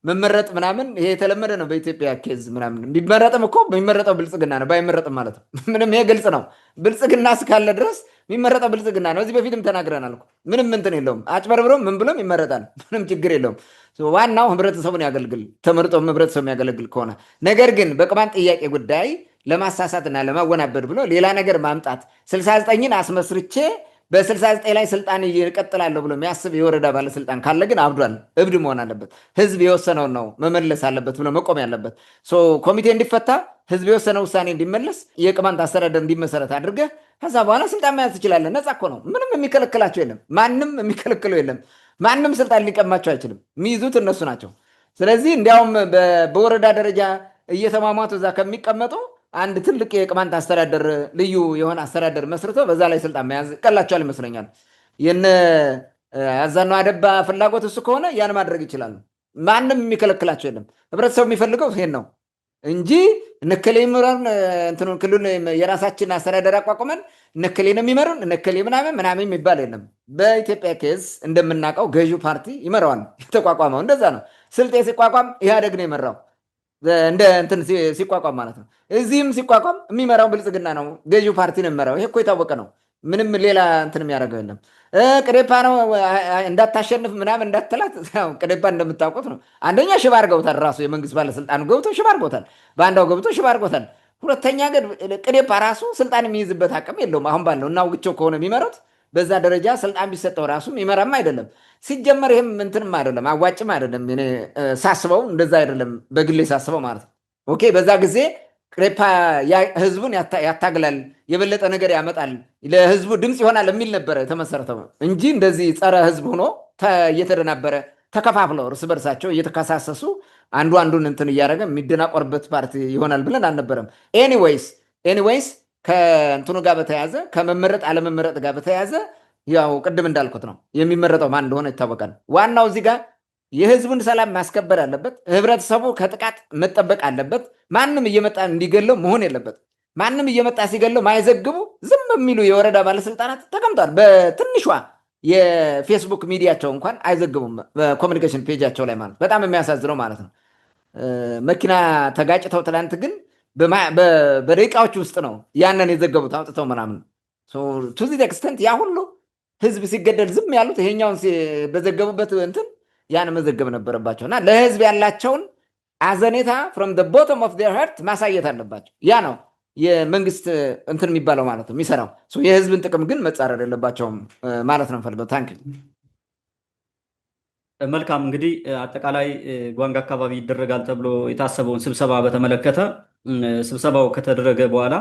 መመረጥ ምናምን ይሄ የተለመደ ነው በኢትዮጵያ ኬዝ ምናምን። ቢመረጥም እኮ የሚመረጠው ብልጽግና ነው፣ ባይመረጥም ማለት ነው። ምንም ይሄ ግልጽ ነው። ብልጽግና እስካለ ድረስ የሚመረጠው ብልጽግና ነው። እዚህ በፊትም ተናግረናል እኮ። ምንም እንትን የለውም። አጭበርብሮም ምን ብሎም ይመረጣል። ምንም ችግር የለውም። ዋናው ህብረተሰቡን ያገልግል፣ ተመርጦም ህብረተሰቡ የሚያገለግል ከሆነ። ነገር ግን በቅማንት ጥያቄ ጉዳይ ለማሳሳትና ለማወናበድ ብሎ ሌላ ነገር ማምጣት 69ን አስመስርቼ በ69 ላይ ስልጣን ይቀጥላለሁ ብሎ የሚያስብ የወረዳ ባለስልጣን ካለ ግን አብዷል፣ እብድ መሆን አለበት። ህዝብ የወሰነውን ነው መመለስ አለበት ብሎ መቆም ያለበት። ኮሚቴ እንዲፈታ፣ ህዝብ የወሰነ ውሳኔ እንዲመለስ፣ የቅማንት አስተዳደር እንዲመሰረት አድርገህ ከዛ በኋላ ስልጣን መያዝ ትችላለህ። ነፃ እኮ ነው። ምንም የሚከለክላቸው የለም። ማንም የሚከለክለው የለም። ማንም ስልጣን ሊቀማቸው አይችልም። የሚይዙት እነሱ ናቸው። ስለዚህ እንዲያውም በወረዳ ደረጃ እየተሟሟቱ እዛ ከሚቀመጡ አንድ ትልቅ የቅማንት አስተዳደር ልዩ የሆነ አስተዳደር መስርተው በዛ ላይ ስልጣን መያዝ ቀላቸዋል ይመስለኛል። የነ አዛነው አደባ ፍላጎት እሱ ከሆነ ያን ማድረግ ይችላሉ። ማንም የሚከለክላቸው የለም። ህብረተሰቡ የሚፈልገው ይሄን ነው እንጂ እነከሌ ይመራን እንትኑን ክልሉን የራሳችን አስተዳደር አቋቁመን እነከሌ ነው የሚመሩን እነከሌ ምናምን ምናምን የሚባል የለም። በኢትዮጵያ ኬዝ እንደምናውቀው ገዢው ፓርቲ ይመራዋል። የተቋቋመው እንደዛ ነው። ስልጤ ሲቋቋም ኢህአዴግ ነው የመራው እንደ እንትን ሲቋቋም ማለት ነው። እዚህም ሲቋቋም የሚመራው ብልጽግና ነው፣ ገዢው ፓርቲ ነው የሚመራው። ይሄ እኮ የታወቀ ነው። ምንም ሌላ እንትን የሚያደርገው የለም። ቅዴፓ ነው እንዳታሸንፍ ምናምን እንዳትላት። ቅዴፓ እንደምታውቁት ነው። አንደኛ ሽባ አድርገውታል። ራሱ የመንግስት ባለስልጣኑ ገብቶ ሽባ አድርገውታል። በአንዳው ገብቶ ሽባ አድርገውታል። ሁለተኛ ግን ቅዴፓ ራሱ ስልጣን የሚይዝበት አቅም የለውም። አሁን ባለው እናውግቸው ከሆነ የሚመሩት በዛ ደረጃ ስልጣን ቢሰጠው ራሱ የሚመራም አይደለም። ሲጀመር ይህም እንትንም አይደለም፣ አዋጭም አይደለም። ሳስበው እንደዛ አይደለም፣ በግሌ ሳስበው ማለት ነው። ኦኬ በዛ ጊዜ ቅዴፓ ህዝቡን ያታግላል፣ የበለጠ ነገር ያመጣል፣ ለህዝቡ ድምፅ ይሆናል የሚል ነበረ የተመሰረተው እንጂ እንደዚህ ጸረ ህዝብ ሆኖ እየተደናበረ ተከፋፍለው እርስ በርሳቸው እየተከሳሰሱ አንዱ አንዱን እንትን እያደረገ የሚደናቆርበት ፓርቲ ይሆናል ብለን አልነበረም። ኤኒዌይስ ከእንትኑ ጋር በተያዘ ከመመረጥ አለመመረጥ ጋር በተያዘ ያው ቅድም እንዳልኩት ነው። የሚመረጠው ማን እንደሆነ ይታወቃል። ዋናው እዚህ ጋር የህዝቡን ሰላም ማስከበር አለበት። ህብረተሰቡ ከጥቃት መጠበቅ አለበት። ማንም እየመጣ እንዲገለው መሆን የለበት። ማንም እየመጣ ሲገለው ማይዘግቡ ዝም የሚሉ የወረዳ ባለስልጣናት ተቀምጧል። በትንሿ የፌስቡክ ሚዲያቸው እንኳን አይዘግቡም፣ በኮሚኒኬሽን ፔጃቸው ላይ ማለት በጣም የሚያሳዝነው ማለት ነው። መኪና ተጋጭተው ትላንት ግን በደቂቃዎች ውስጥ ነው ያንን የዘገቡት አውጥተው ምናምን። ቱ ዚ ኤክስተንት ያ ሁሉ ህዝብ ሲገደል ዝም ያሉት ይሄኛውን በዘገቡበት እንትን ያን መዘገብ ነበረባቸው እና ለህዝብ ያላቸውን አዘኔታ ፍሮም ቦተም ኦፍ ዜር ሀርት ማሳየት አለባቸው። ያ ነው የመንግስት እንትን የሚባለው ማለት ነው የሚሰራው። የህዝብን ጥቅም ግን መጻረር የለባቸውም ማለት ነው ፈልገው። ታንክ መልካም። እንግዲህ አጠቃላይ ጓንግ አካባቢ ይደረጋል ተብሎ የታሰበውን ስብሰባ በተመለከተ ስብሰባው ከተደረገ በኋላ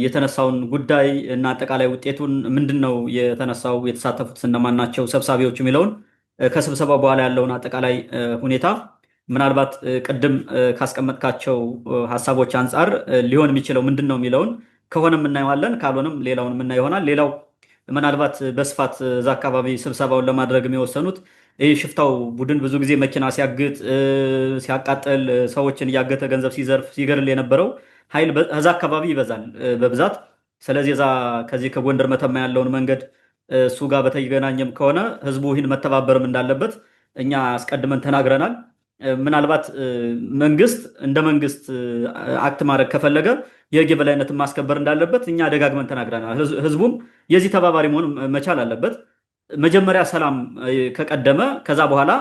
የተነሳውን ጉዳይ እና አጠቃላይ ውጤቱን ምንድን ነው የተነሳው፣ የተሳተፉት እነማን ናቸው፣ ሰብሳቢዎቹ የሚለውን ከስብሰባው በኋላ ያለውን አጠቃላይ ሁኔታ ምናልባት ቅድም ካስቀመጥካቸው ሀሳቦች አንጻር ሊሆን የሚችለው ምንድን ነው የሚለውን ከሆነም እናየዋለን፣ ካልሆነም ሌላውን የምናየው ይሆናል። ሌላው ምናልባት በስፋት እዛ አካባቢ ስብሰባውን ለማድረግ የሚወሰኑት ይህ ሽፍታው ቡድን ብዙ ጊዜ መኪና ሲያግጥ፣ ሲያቃጥል፣ ሰዎችን እያገተ ገንዘብ ሲዘርፍ፣ ሲገድል የነበረው ኃይል እዛ አካባቢ ይበዛል በብዛት። ስለዚህ እዛ ከዚህ ከጎንደር መተማ ያለውን መንገድ እሱ ጋር በተገናኘም ከሆነ ህዝቡ ይህን መተባበርም እንዳለበት እኛ አስቀድመን ተናግረናል። ምናልባት መንግስት እንደ መንግስት አክት ማድረግ ከፈለገ የህግ የበላይነትን ማስከበር እንዳለበት እኛ ደጋግመን ተናግረናል። ህዝቡም የዚህ ተባባሪ መሆን መቻል አለበት። መጀመሪያ ሰላም ከቀደመ ከዛ በኋላ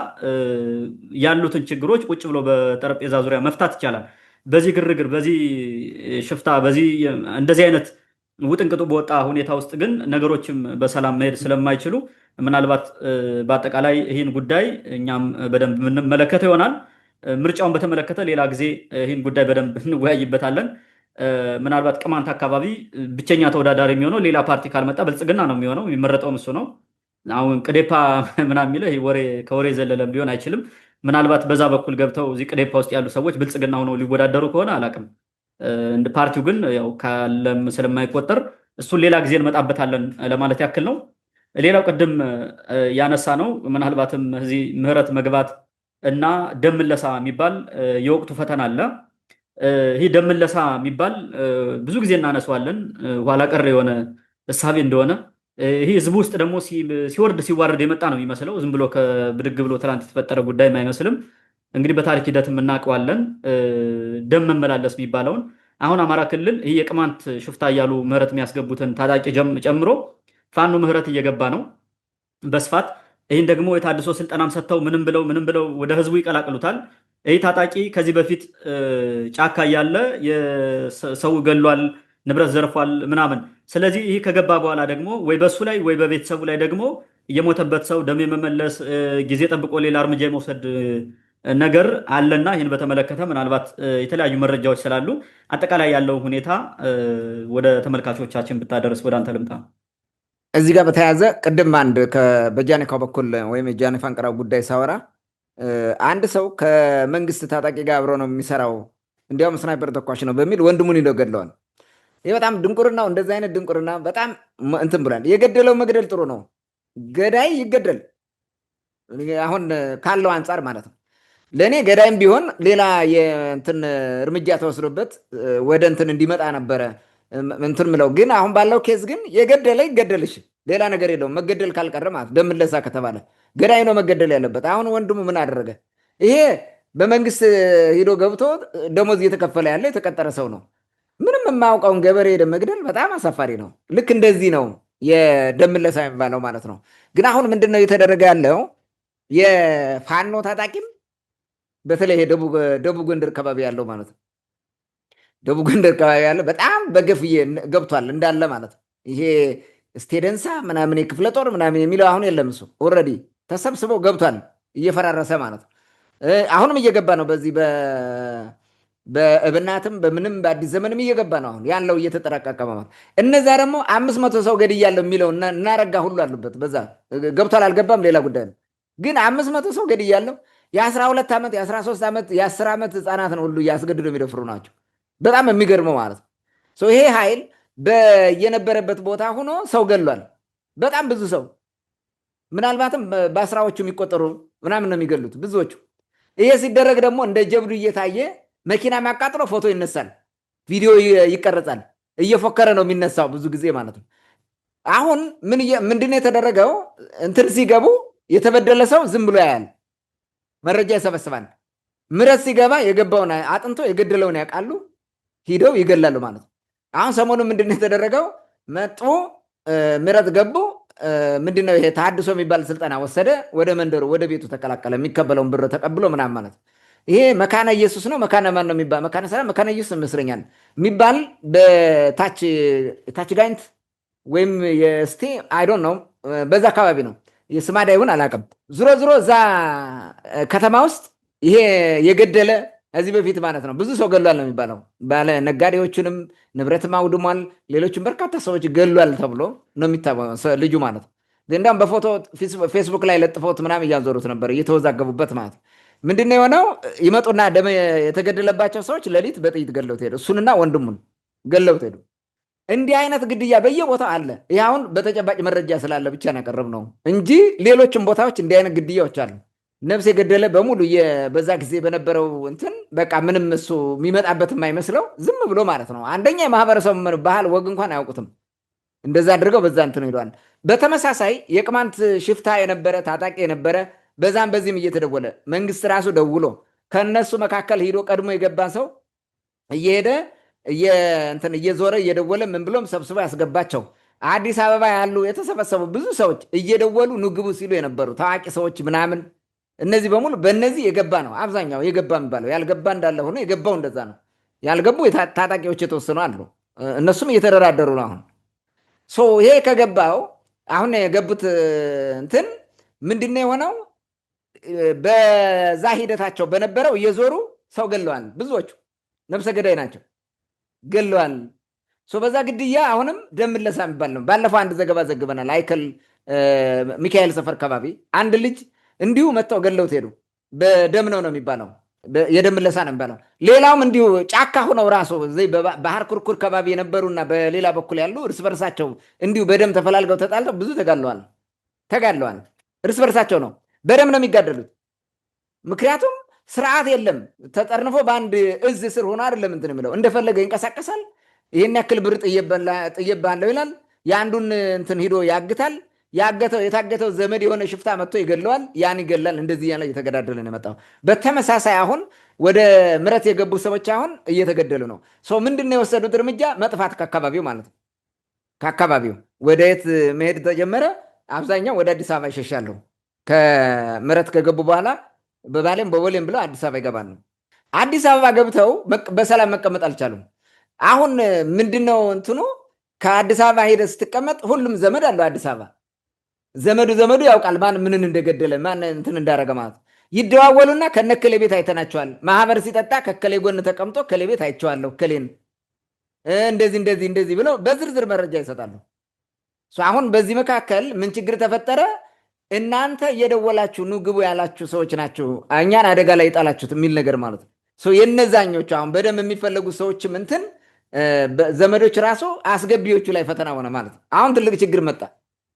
ያሉትን ችግሮች ቁጭ ብሎ በጠረጴዛ ዙሪያ መፍታት ይቻላል። በዚህ ግርግር፣ በዚህ ሽፍታ፣ በዚህ እንደዚህ አይነት ውጥንቅጡ በወጣ ሁኔታ ውስጥ ግን ነገሮችም በሰላም መሄድ ስለማይችሉ ምናልባት በአጠቃላይ ይህን ጉዳይ እኛም በደንብ የምንመለከተው ይሆናል። ምርጫውን በተመለከተ ሌላ ጊዜ ይህን ጉዳይ በደንብ እንወያይበታለን። ምናልባት ቅማንት አካባቢ ብቸኛ ተወዳዳሪ የሚሆነው ሌላ ፓርቲ ካልመጣ ብልጽግና ነው የሚሆነው፣ የሚመረጠውም እሱ ነው። አሁን ቅዴፓ ምናምን የሚለው ከወሬ ዘለለም ሊሆን አይችልም። ምናልባት በዛ በኩል ገብተው እዚህ ቅዴፓ ውስጥ ያሉ ሰዎች ብልጽግና ሆነው ሊወዳደሩ ከሆነ አላውቅም። እንደ ፓርቲው ግን ያው ካለም ስለማይቆጠር እሱን ሌላ ጊዜ እንመጣበታለን ለማለት ያክል ነው። ሌላው ቅድም ያነሳ ነው ምናልባትም እዚህ ምህረት መግባት እና ደም ምለሳ የሚባል የወቅቱ ፈተና አለ። ይህ ደም ምለሳ የሚባል ብዙ ጊዜ እናነሳዋለን፣ ኋላ ቀር የሆነ እሳቤ እንደሆነ። ይህ ህዝቡ ውስጥ ደግሞ ሲወርድ ሲዋረድ የመጣ ነው የሚመስለው። ዝም ብሎ ከብድግ ብሎ ትላንት የተፈጠረ ጉዳይም አይመስልም። እንግዲህ በታሪክ ሂደትም እናውቀዋለን። ደም መመላለስ የሚባለውን አሁን አማራ ክልል ይህ የቅማንት ሽፍታ እያሉ ምህረት የሚያስገቡትን ታጣቂ ጨምሮ ፋኖ ምህረት እየገባ ነው በስፋት። ይህን ደግሞ የታድሶ ስልጠናም ሰጥተው ምንም ብለው ወደ ህዝቡ ይቀላቅሉታል። ይህ ታጣቂ ከዚህ በፊት ጫካ እያለ ሰው ገሏል፣ ንብረት ዘርፏል ምናምን። ስለዚህ ይህ ከገባ በኋላ ደግሞ ወይ በሱ ላይ ወይ በቤተሰቡ ላይ ደግሞ የሞተበት ሰው ደም የመመለስ ጊዜ ጠብቆ ሌላ እርምጃ የመውሰድ ነገር አለና ይህን በተመለከተ ምናልባት የተለያዩ መረጃዎች ስላሉ አጠቃላይ ያለው ሁኔታ ወደ ተመልካቾቻችን ብታደርስ። ወደ አንተ ልምጣ። እዚህ ጋር በተያያዘ ቅድም አንድ በጃኒካው በኩል ወይም የጃኒ ፋንቅራው ጉዳይ ሳወራ አንድ ሰው ከመንግስት ታጣቂ ጋር አብሮ ነው የሚሰራው፣ እንዲያውም ስናይፐር ተኳሽ ነው በሚል ወንድሙን ሂደው ገድለዋል። ይህ በጣም ድንቁርናው፣ እንደዚህ አይነት ድንቁርና በጣም እንትን ብሏል። የገደለው መግደል ጥሩ ነው፣ ገዳይ ይገደል። አሁን ካለው አንጻር ማለት ነው። ለእኔ ገዳይም ቢሆን ሌላ የእንትን እርምጃ ተወስዶበት ወደ እንትን እንዲመጣ ነበረ እንትን ምለው። ግን አሁን ባለው ኬዝ ግን የገደለ ይገደልሽ፣ ሌላ ነገር የለውም። መገደል ካልቀረ ማለት ደም ለሳ ከተባለ ገዳይ ነው መገደል ያለበት። አሁን ወንድሙ ምን አደረገ? ይሄ በመንግስት ሂዶ ገብቶ ደሞዝ እየተከፈለ ያለ የተቀጠረ ሰው ነው። ምንም የማያውቀውን ገበሬ ደም መግደል በጣም አሳፋሪ ነው። ልክ እንደዚህ ነው የደም ለሳ የሚባለው ማለት ነው። ግን አሁን ምንድን ነው እየተደረገ ያለው? የፋኖ ታጣቂም በተለይ ደቡብ ጎንደር አካባቢ ያለው ማለት ነው። ደቡብ ጎንደር አካባቢ ያለው በጣም በገፍ ገብቷል እንዳለ ማለት ነው። ይሄ ስቴደንሳ ምናምን የክፍለ ጦር ምናምን የሚለው አሁን የለም። እሱ ኦልሬዲ ተሰብስበው ገብቷል እየፈራረሰ ማለት ነው። አሁንም እየገባ ነው። በዚህ በእብናትም በምንም በአዲስ ዘመንም እየገባ ነው። አሁን ያለው እየተጠራቀቀ ማለት እነዛ ደግሞ 500 ሰው ገድያለሁ የሚለው እናረጋ ሁሉ አሉበት። በዛ ገብቷል አልገባም ሌላ ጉዳይ ነው። ግን 500 ሰው ገድያለሁ የ12 ዓመት የ13 ዓመት የ10 ዓመት ህፃናት ነው ሁሉ እያስገድዶ የሚደፍሩ ናቸው። በጣም የሚገርመው ማለት ነው። ይሄ ኃይል የነበረበት ቦታ ሆኖ ሰው ገሏል። በጣም ብዙ ሰው ምናልባትም በአስራዎቹ የሚቆጠሩ ምናምን ነው የሚገሉት ብዙዎቹ። ይሄ ሲደረግ ደግሞ እንደ ጀብዱ እየታየ መኪና የሚያቃጥሎ ፎቶ ይነሳል፣ ቪዲዮ ይቀረጻል። እየፎከረ ነው የሚነሳው ብዙ ጊዜ ማለት ነው። አሁን ምንድነው የተደረገው? እንትን ሲገቡ የተበደለ ሰው ዝም ብሎ ያያል፣ መረጃ ይሰበስባል። ምረት ሲገባ የገባውን አጥንቶ የገደለውን ያውቃሉ፣ ሂደው ይገላሉ ማለት ነው። አሁን ሰሞኑን ምንድነው የተደረገው? መጡ፣ ምረት ገቡ። ምንድነው ይሄ ተሐድሶ የሚባል ስልጠና ወሰደ፣ ወደ መንደሩ ወደ ቤቱ ተቀላቀለ፣ የሚቀበለውን ብር ተቀብሎ ምናምን ማለት ነው። ይሄ መካነ ኢየሱስ ነው መካነ ማን ነው የሚባል መካነ ሰላም መካነ ኢየሱስ ይመስለኛል የሚባል በታች ጋይንት ወይም የስቴ አይ ዶንት ኖ በዛ አካባቢ ነው። የስማዳ ይሁን አላውቅም። ዙሮ ዙሮ እዛ ከተማ ውስጥ ይሄ የገደለ ከዚህ በፊት ማለት ነው ብዙ ሰው ገሏል ነው የሚባለው። ባለ ነጋዴዎችንም ንብረትም አውድሟል፣ ሌሎችም በርካታ ሰዎች ገሏል ተብሎ ነው የሚታወቀው ልጁ ማለት ነው። እንዲያውም በፎቶ ፌስቡክ ላይ ለጥፎት ምናምን እያዞሩት ነበር እየተወዛገቡበት ማለት ነው። ምንድነው የሆነው? ይመጡና ደም የተገደለባቸው ሰዎች ሌሊት በጥይት ገለውት ሄዱ። እሱንና ወንድሙን ገለውት ሄዱ። እንዲህ አይነት ግድያ በየቦታው አለ። ይህ አሁን በተጨባጭ መረጃ ስላለ ብቻ ነው ያቀረብነው እንጂ ሌሎችም ቦታዎች እንዲህ አይነት ግድያዎች አሉ። ነፍስ የገደለ በሙሉ በዛ ጊዜ በነበረው እንትን በቃ ምንም እሱ የሚመጣበት የማይመስለው ዝም ብሎ ማለት ነው። አንደኛ የማህበረሰቡ ባህል ወግ እንኳን አያውቁትም። እንደዛ አድርገው በዛ እንትን ሄደዋል። በተመሳሳይ የቅማንት ሽፍታ የነበረ ታጣቂ የነበረ በዛም በዚህም እየተደወለ መንግስት ራሱ ደውሎ ከነሱ መካከል ሂዶ ቀድሞ የገባ ሰው እየሄደ እየዞረ እየደወለ ምን ብሎም ሰብስቦ ያስገባቸው። አዲስ አበባ ያሉ የተሰበሰቡ ብዙ ሰዎች እየደወሉ ንግቡ ሲሉ የነበሩ ታዋቂ ሰዎች ምናምን እነዚህ በሙሉ በእነዚህ የገባ ነው። አብዛኛው የገባ የሚባለው ያልገባ እንዳለ ሆኖ የገባው እንደዛ ነው። ያልገቡ ታጣቂዎች የተወሰኑ አሉ። እነሱም እየተደራደሩ ነው አሁን። ይሄ ከገባው አሁን የገቡት እንትን ምንድነው የሆነው? በዛ ሂደታቸው በነበረው እየዞሩ ሰው ገለዋል። ብዙዎቹ ነፍሰ ገዳይ ናቸው፣ ገለዋል። በዛ ግድያ አሁንም ደም ለሳ የሚባል ነው። ባለፈው አንድ ዘገባ ዘግበናል። አይከል ሚካኤል ሰፈር አካባቢ አንድ ልጅ እንዲሁ መጥተው ገለውት ሄዱ። በደም ነው የሚባለው፣ የደም ለሳ ነው የሚባለው። ሌላውም እንዲሁ ጫካ ሆነው ራሱ ባህር ኩርኩር አካባቢ የነበሩና በሌላ በኩል ያሉ እርስ በርሳቸው እንዲሁ በደም ተፈላልገው ተጣልተው ብዙ ተጋድለዋል። እርስ በርሳቸው ነው በደም ነው የሚጋደሉት። ምክንያቱም ስርዓት የለም። ተጠርንፎ በአንድ እዝ ስር ሆኖ አይደለም እንትን የሚለው እንደፈለገ ይንቀሳቀሳል። ይህን ያክል ብር ጥዬብሃለሁ ይላል። የአንዱን እንትን ሂዶ ያግታል። የታገተው ዘመድ የሆነ ሽፍታ መጥቶ ይገለዋል። ያን ይገላል። እንደዚህ ያለ እየተገዳደለ ነው የመጣው። በተመሳሳይ አሁን ወደ ምረት የገቡ ሰዎች አሁን እየተገደሉ ነው። ምንድነው የወሰዱት እርምጃ? መጥፋት ከአካባቢው ማለት ነው። ከአካባቢው ወደ የት መሄድ ተጀመረ? አብዛኛው ወደ አዲስ አበባ ይሸሻሉ። ከምረት ከገቡ በኋላ በባሌም በቦሌም ብለው አዲስ አበባ ይገባሉ። አዲስ አበባ ገብተው በሰላም መቀመጥ አልቻሉም። አሁን ምንድነው እንትኑ ከአዲስ አበባ ሄደህ ስትቀመጥ ሁሉም ዘመድ አለው አዲስ አበባ። ዘመዱ ያውቃል ማን ምንን እንደገደለ ማን እንትን እንዳረገ ማለት ነው። ይደዋወሉና ከነከሌ ቤት አይተናቸዋል። ማህበር ሲጠጣ ከከሌ ጎን ተቀምጦ ከሌ ቤት አይቼዋለሁ ከሌን እንደዚህ ብለው በዝርዝር መረጃ ይሰጣሉ። አሁን በዚህ መካከል ምን ችግር ተፈጠረ? እናንተ እየደወላችሁ ኑ ግቡ ያላችሁ ሰዎች ናችሁ እኛን አደጋ ላይ የጣላችሁት የሚል ነገር ማለት ነው። የነዛኞቹ አሁን በደንብ የሚፈለጉ ሰዎችም እንትን ዘመዶች ራሱ አስገቢዎቹ ላይ ፈተና ሆነ ማለት ነው። አሁን ትልቅ ችግር መጣ።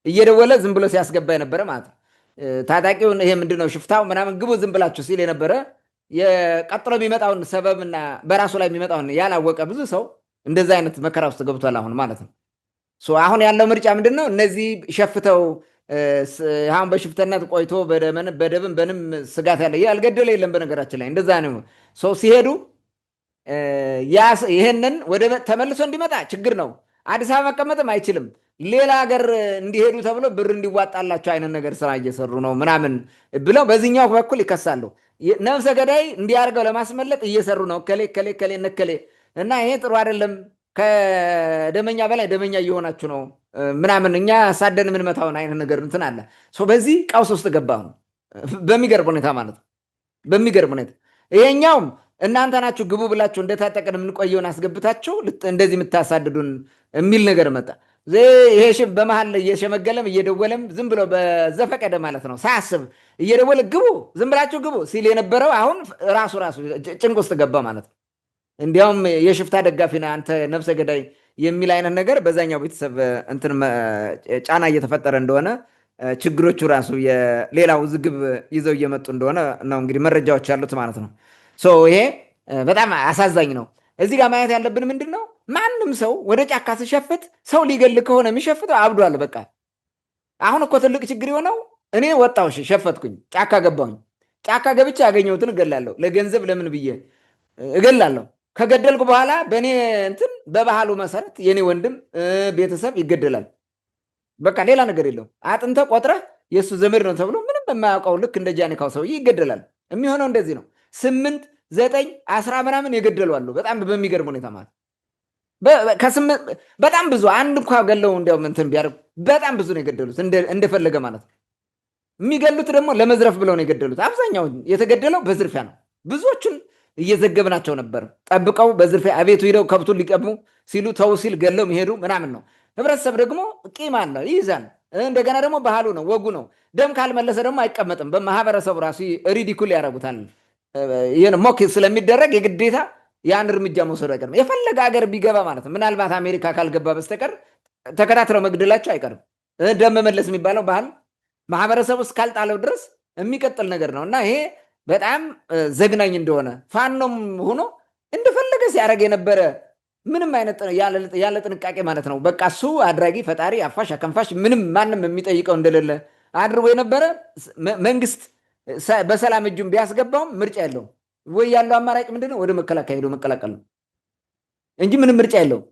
እየደወለ ዝም ብሎ ሲያስገባ የነበረ ማለት ነው። ታጣቂውን ይሄ ምንድነው ሽፍታው ምናምን ግቡ ዝም ብላችሁ ሲል የነበረ ቀጥሎ የሚመጣውን ሰበብና በራሱ ላይ የሚመጣውን ያላወቀ ብዙ ሰው እንደዛ አይነት መከራ ውስጥ ገብቷል አሁን ማለት ነው። አሁን ያለው ምርጫ ምንድነው? እነዚህ ሸፍተው አሁን በሽፍተነት ቆይቶ በደብም በንም ስጋት ያለ ያልገደለ የለም። በነገራችን ላይ እንደዛ ነው። ሰው ሲሄዱ ይሄንን ወደ ተመልሶ እንዲመጣ ችግር ነው። አዲስ አበባ መቀመጥም አይችልም። ሌላ ሀገር እንዲሄዱ ተብሎ ብር እንዲዋጣላቸው አይነት ነገር ስራ እየሰሩ ነው ምናምን ብለው በዚህኛው በኩል ይከሳሉ። ነፍሰ ገዳይ እንዲያርገው ለማስመለጥ እየሰሩ ነው ከሌ ነከሌ እና ይሄ ጥሩ አይደለም። ከደመኛ በላይ ደመኛ እየሆናችሁ ነው ምናምን እኛ ሳደን የምንመታውን አይነት ነገር እንትን አለ። በዚህ ቀውስ ውስጥ ገባ ነው በሚገርም ሁኔታ ማለት ነው። በሚገርም ሁኔታ ይሄኛውም እናንተ ናችሁ ግቡ ብላችሁ እንደታጠቀን የምንቆየውን አስገብታችሁ እንደዚህ የምታሳድዱን የሚል ነገር መጣ። ይሄ በመሀል እየሸመገለም እየደወለም ዝም ብሎ በዘፈቀደ ማለት ነው ሳያስብ እየደወለ ግቡ ዝም ብላችሁ ግቡ ሲል የነበረው አሁን ራሱ ጭንቅ ውስጥ ገባ ማለት ነው። እንዲያውም የሽፍታ ደጋፊ ነህ አንተ ነፍሰ ገዳይ የሚል አይነት ነገር በዛኛው ቤተሰብ እንትን ጫና እየተፈጠረ እንደሆነ ችግሮቹ ራሱ የሌላ ውዝግብ ይዘው እየመጡ እንደሆነ ነው እንግዲህ መረጃዎች ያሉት ማለት ነው። ይሄ በጣም አሳዛኝ ነው። እዚህ ጋር ማየት ያለብን ምንድን ነው? ማንም ሰው ወደ ጫካ ሲሸፍት ሰው ሊገል ከሆነ የሚሸፍተው አብዷል። በቃ አሁን እኮ ትልቅ ችግር የሆነው እኔ ወጣሁ ሸፈትኩኝ፣ ጫካ ገባሁኝ። ጫካ ገብቼ ያገኘሁትን እገላለሁ። ለገንዘብ ለምን ብዬ እገላለሁ። ከገደልኩ በኋላ በእኔ እንትን በባህሉ መሰረት የኔ ወንድም ቤተሰብ ይገደላል። በቃ ሌላ ነገር የለውም። አጥንተ ቆጥረህ የእሱ ዘመድ ነው ተብሎ ምንም የማያውቀው ልክ እንደ ጃኒካው ሰውዬ ይገደላል። የሚሆነው እንደዚህ ነው። 8፣ 9፣ 10 ምናምን የገደሉ አሉ። በጣም በሚገርም ሁኔታ ማለት በጣም ብዙ አንድ እንኳ ገለው እንዲያውም እንትን ቢያደርጉ በጣም ብዙ ነው የገደሉት እንደፈለገ ማለት ነው። የሚገሉት ደግሞ ለመዝረፍ ብለው ነው የገደሉት። አብዛኛው የተገደለው በዝርፊያ ነው። ብዙዎቹን እየዘገብናቸው ነበር። ጠብቀው በዝርፊያ አቤቱ ሂደው ከብቱን ሊቀሙ ሲሉ ተው ሲል ገለው የሚሄዱ ምናምን ነው። ህብረተሰብ ደግሞ ቂም አለ ይይዛል። እንደገና ደግሞ ባህሉ ነው ወጉ ነው። ደም ካልመለሰ ደግሞ አይቀመጥም። በማህበረሰቡ ራሱ ሪዲኩል ያደርጉታል። ይህን ሞክ ስለሚደረግ የግዴታ ያን እርምጃ መውሰዱ አይቀርም። የፈለገ ሀገር ቢገባ ማለት ነው። ምናልባት አሜሪካ ካልገባ በስተቀር ተከታትለው መግደላቸው አይቀርም። ደም መመለስ የሚባለው ባህል ማህበረሰቡ እስካልጣለው ድረስ የሚቀጥል ነገር ነው እና ይሄ በጣም ዘግናኝ እንደሆነ ፋኖም ሆኖ እንደፈለገ ሲያደርግ የነበረ ምንም አይነት ያለ ጥንቃቄ ማለት ነው። በቃ እሱ አድራጊ፣ ፈጣሪ፣ አፋሽ፣ አከንፋሽ ምንም ማንም የሚጠይቀው እንደሌለ አድርጎ የነበረ መንግስት በሰላም እጁን ቢያስገባውም ምርጫ የለውም ወይ? ያለው አማራጭ ምንድነው? ወደ መከላከያ ሄዶ መቀላቀል ነው እንጂ ምንም ምርጫ የለውም።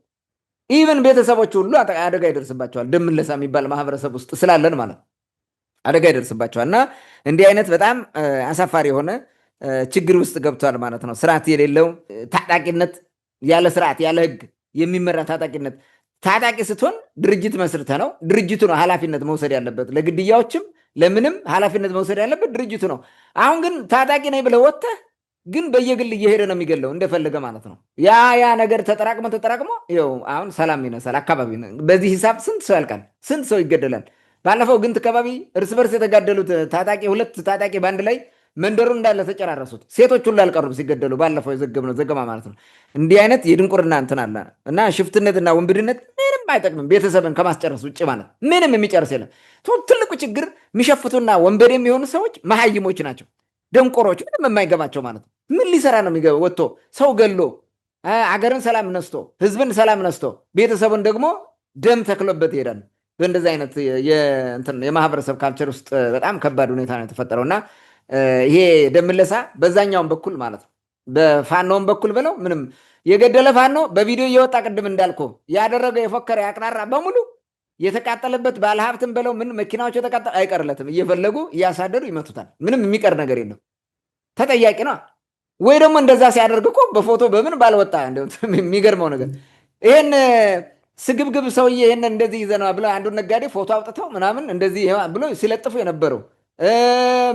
ኢቨን ቤተሰቦች ሁሉ አደጋ ይደርስባቸዋል። ደም ምለሳ የሚባል ማህበረሰብ ውስጥ ስላለን ማለት አደጋ ይደርስባቸዋል። እና እንዲህ አይነት በጣም አሳፋሪ የሆነ ችግር ውስጥ ገብቷል ማለት ነው። ስርዓት የሌለው ታጣቂነት፣ ያለ ስርዓት ያለ ህግ የሚመራ ታጣቂነት። ታጣቂ ስትሆን ድርጅት መስርተ ነው ድርጅቱ ነው ኃላፊነት መውሰድ ያለበት። ለግድያዎችም ለምንም ኃላፊነት መውሰድ ያለበት ድርጅቱ ነው። አሁን ግን ታጣቂ ነኝ ብለህ ወጥተህ ግን በየግል እየሄደ ነው የሚገለው እንደፈለገ ማለት ነው። ያ ነገር ተጠራቅሞ ይኸው አሁን ሰላም ይነሳል አካባቢ። በዚህ ሂሳብ ስንት ሰው ያልቃል? ስንት ሰው ይገደላል? ባለፈው ግንት አካባቢ እርስ በርስ የተጋደሉት ሁለት ታጣቂ በአንድ ላይ መንደሩ እንዳለ ተጨራረሱት። ሴቶች ሁሉ አልቀሩም ሲገደሉ። ባለፈው የዘገብነው ዘገባ ማለት ነው። እንዲህ አይነት የድንቁርና እንትን አለ እና ሽፍትነትና ወንብድነት ምንም አይጠቅምም ቤተሰብን ከማስጨረስ ውጭ ማለት ምንም የሚጨርስ የለም። ትልቁ ችግር የሚሸፍቱና ወንበዴ የሚሆኑ ሰዎች መሀይሞች ናቸው፣ ደንቆሮች፣ ምንም የማይገባቸው ማለት ነው። ምን ሊሰራ ነው የሚገባ? ወጥቶ ሰው ገሎ አገርን ሰላም ነስቶ ህዝብን ሰላም ነስቶ ቤተሰቡን ደግሞ ደም ተክሎበት ይሄዳል። በእንደዚህ አይነት የማህበረሰብ ካልቸር ውስጥ በጣም ከባድ ሁኔታ ነው የተፈጠረው እና ይሄ ደም ምለሳ በዛኛውን በኩል ማለት ነው በፋኖውን በኩል ብለው ምንም የገደለ ፋኖ በቪዲዮ እየወጣ ቅድም እንዳልኩ ያደረገ የፎከረ ያቅራራ በሙሉ የተቃጠለበት ባለሀብትን ብለው ምን መኪናዎች የተቃጠለ አይቀርለትም። እየፈለጉ እያሳደዱ ይመቱታል። ምንም የሚቀር ነገር የለም። ተጠያቂ ነው። ወይ ደግሞ እንደዛ ሲያደርግ እኮ በፎቶ በምን ባልወጣ። እንደው የሚገርመው ነገር ይሄን ስግብግብ ሰውዬ ይሄን እንደዚህ ይዘነዋ ብለው አንዱን ነጋዴ ፎቶ አውጥተው ምናምን እንደዚህ ብሎ ሲለጥፉ የነበረው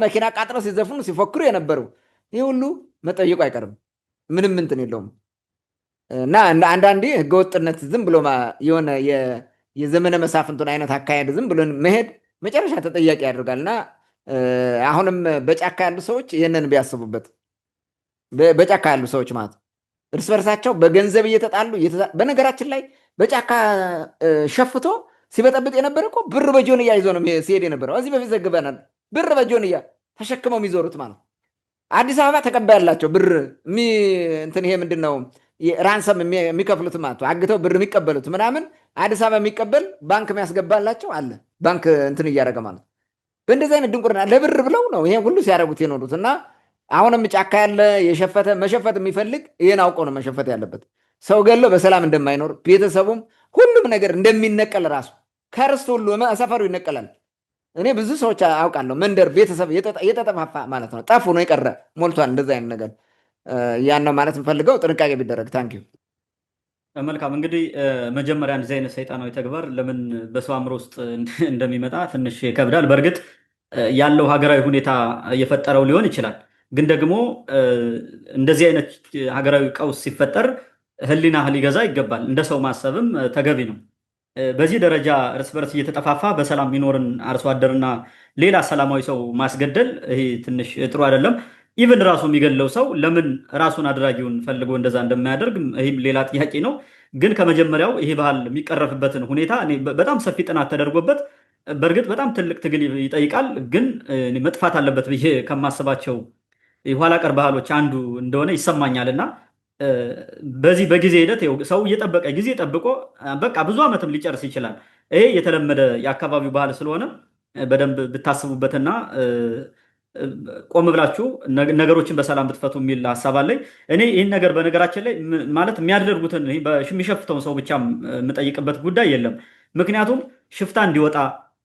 መኪና ቃጥለው ሲዘፍኑ ሲፎክሩ የነበረው ይህ ሁሉ መጠየቁ አይቀርም። ምንም እንትን የለውም። እና አንዳንዴ ህገወጥነት ዝም ብሎ የሆነ የዘመነ መሳፍንቱን አይነት አካሄድ ዝም ብሎ መሄድ መጨረሻ ተጠያቂ ያደርጋል። እና አሁንም በጫካ ያሉ ሰዎች ይህንን ቢያስቡበት፣ በጫካ ያሉ ሰዎች ማለት እርስ በርሳቸው በገንዘብ እየተጣሉ በነገራችን ላይ በጫካ ሸፍቶ ሲበጠብጥ የነበረ እኮ ብር በጆንያ ይዞ ነው ሲሄድ የነበረው። እዚህ በፊት ዘግበናል። ብር በጆንያ ተሸክመው የሚዞሩት ማለት አዲስ አበባ ተቀባይ ያላቸው ብር እንትን ይሄ ምንድን ነው ራንሰም የሚከፍሉት ማለት አግተው ብር የሚቀበሉት ምናምን አዲስ አበባ የሚቀበል ባንክ የሚያስገባላቸው አለ። ባንክ እንትን እያደረገ ማለት በእንደዚህ አይነት ድንቁርና ለብር ብለው ነው ይሄ ሁሉ ሲያደርጉት የኖሩት። እና አሁንም ጫካ ያለ መሸፈት የሚፈልግ ይህን አውቆ ነው መሸፈት ያለበት። ሰው ገሎ በሰላም እንደማይኖር ቤተሰቡም ሁሉም ነገር እንደሚነቀል ራሱ ከርስት ሁሉ ሰፈሩ ይነቀላል። እኔ ብዙ ሰዎች አውቃለሁ። መንደር ቤተሰብ እየተጠፋፋ ማለት ነው። ጠፉ ነው የቀረ ሞልቷል። እንደዚህ አይነት ነገር ያን ነው ማለት የምፈልገው። ጥንቃቄ ቢደረግ። ታንኪዩ። መልካም እንግዲህ መጀመሪያ እንደዚህ አይነት ሰይጣናዊ ተግባር ለምን በሰው አእምሮ ውስጥ እንደሚመጣ ትንሽ ይከብዳል። በእርግጥ ያለው ሀገራዊ ሁኔታ እየፈጠረው ሊሆን ይችላል። ግን ደግሞ እንደዚህ አይነት ሀገራዊ ቀውስ ሲፈጠር ሕሊና ሊገዛ ይገባል። እንደ ሰው ማሰብም ተገቢ ነው። በዚህ ደረጃ እርስ በርስ እየተጠፋፋ በሰላም የሚኖርን አርሶ አደርና ሌላ ሰላማዊ ሰው ማስገደል ይሄ ትንሽ ጥሩ አይደለም። ኢቨን ራሱ የሚገለው ሰው ለምን ራሱን አድራጊውን ፈልጎ እንደዛ እንደማያደርግ ይህም ሌላ ጥያቄ ነው። ግን ከመጀመሪያው ይሄ ባህል የሚቀረፍበትን ሁኔታ በጣም ሰፊ ጥናት ተደርጎበት በእርግጥ በጣም ትልቅ ትግል ይጠይቃል። ግን መጥፋት አለበት ብዬ ከማስባቸው የኋላ ቀር ባህሎች አንዱ እንደሆነ ይሰማኛል። እና በዚህ በጊዜ ሂደት ሰው እየጠበቀ ጊዜ ጠብቆ በቃ ብዙ ዓመትም ሊጨርስ ይችላል። ይሄ የተለመደ የአካባቢው ባህል ስለሆነ በደንብ ብታስቡበትና ቆም ብላችሁ ነገሮችን በሰላም ብትፈቱ የሚል ሀሳብ አለኝ። እኔ ይህን ነገር በነገራችን ላይ ማለት የሚያደርጉትን የሚሸፍተውን ሰው ብቻ የምጠይቅበት ጉዳይ የለም። ምክንያቱም ሽፍታ እንዲወጣ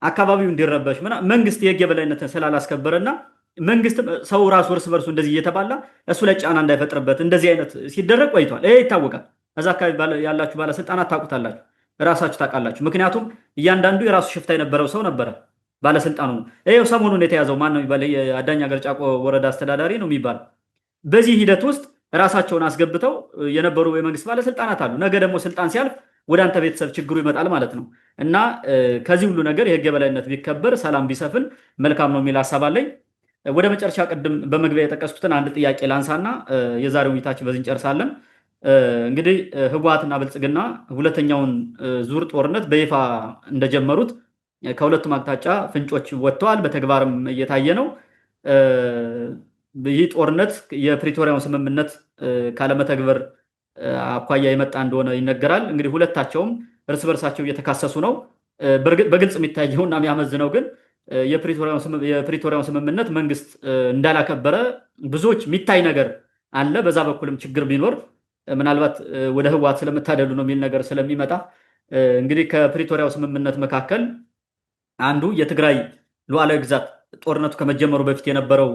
አካባቢው እንዲረበሽ መንግስት የህግ የበላይነትን ስላላስከበረና መንግስት ሰው ራሱ እርስ በርሱ እንደዚህ እየተባላ እሱ ላይ ጫና እንዳይፈጥርበት እንደዚህ አይነት ሲደረግ ቆይቷል። ይሄ ይታወቃል። እዛ አካባቢ ያላችሁ ባለስልጣናት ታውቁታላችሁ፣ ራሳችሁ ታውቃላችሁ። ምክንያቱም እያንዳንዱ የራሱ ሽፍታ የነበረው ሰው ነበረ። ባለስልጣኑ ነው ይኸው ሰሞኑን የተያዘው ማን ነው የሚባለው? የአዳኛ ገር ጫቆ ወረዳ አስተዳዳሪ ነው የሚባለው። በዚህ ሂደት ውስጥ ራሳቸውን አስገብተው የነበሩ የመንግስት ባለስልጣናት አሉ። ነገ ደግሞ ስልጣን ሲያልፍ ወደ አንተ ቤተሰብ ችግሩ ይመጣል ማለት ነው። እና ከዚህ ሁሉ ነገር የህግ የበላይነት ቢከበር ሰላም ቢሰፍን መልካም ነው የሚል ሀሳብ አለኝ። ወደ መጨረሻ ቅድም በመግቢያ የጠቀስኩትን አንድ ጥያቄ ላንሳና የዛሬው ውይይታችን በዚህ እንጨርሳለን። እንግዲህ ህወሓትና ብልጽግና ሁለተኛውን ዙር ጦርነት በይፋ እንደጀመሩት ከሁለቱም አቅጣጫ ፍንጮች ወጥተዋል። በተግባርም እየታየ ነው። ይህ ጦርነት የፕሪቶሪያውን ስምምነት ካለመተግበር አኳያ የመጣ እንደሆነ ይነገራል። እንግዲህ ሁለታቸውም እርስ በርሳቸው እየተካሰሱ ነው። በግልጽ የሚታየውና የሚያመዝነው ግን የፕሪቶሪያውን ስምምነት መንግስት እንዳላከበረ ብዙዎች የሚታይ ነገር አለ። በዛ በኩልም ችግር ቢኖር ምናልባት ወደ ህወሓት ስለምታደሉ ነው የሚል ነገር ስለሚመጣ እንግዲህ ከፕሪቶሪያው ስምምነት መካከል አንዱ የትግራይ ሉዓላዊ ግዛት ጦርነቱ ከመጀመሩ በፊት የነበረው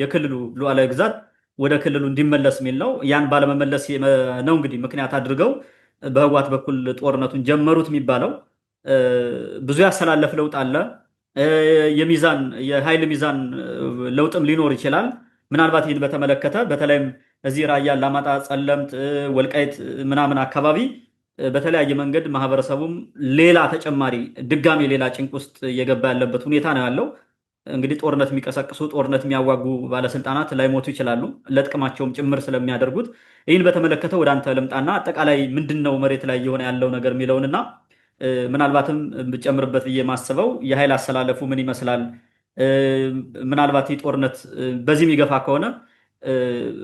የክልሉ ሉዓላዊ ግዛት ወደ ክልሉ እንዲመለስ የሚል ነው። ያን ባለመመለስ ነው እንግዲህ ምክንያት አድርገው በህወሓት በኩል ጦርነቱን ጀመሩት የሚባለው። ብዙ ያሰላለፍ ለውጥ አለ። የኃይል ሚዛን ለውጥም ሊኖር ይችላል። ምናልባት ይህን በተመለከተ በተለይም እዚህ ራያ፣ አላማጣ፣ ጸለምት፣ ወልቃይት ምናምን አካባቢ በተለያየ መንገድ ማህበረሰቡም ሌላ ተጨማሪ ድጋሜ ሌላ ጭንቅ ውስጥ እየገባ ያለበት ሁኔታ ነው ያለው። እንግዲህ ጦርነት የሚቀሰቅሱ ጦርነት የሚያዋጉ ባለስልጣናት ላይሞቱ ይችላሉ፣ ለጥቅማቸውም ጭምር ስለሚያደርጉት። ይህን በተመለከተ ወደ አንተ ልምጣና አጠቃላይ ምንድን ነው መሬት ላይ እየሆነ ያለው ነገር የሚለውንና ምናልባትም ብጨምርበት ብዬ ማስበው የኃይል አሰላለፉ ምን ይመስላል? ምናልባት ይህ ጦርነት በዚህ የሚገፋ ከሆነ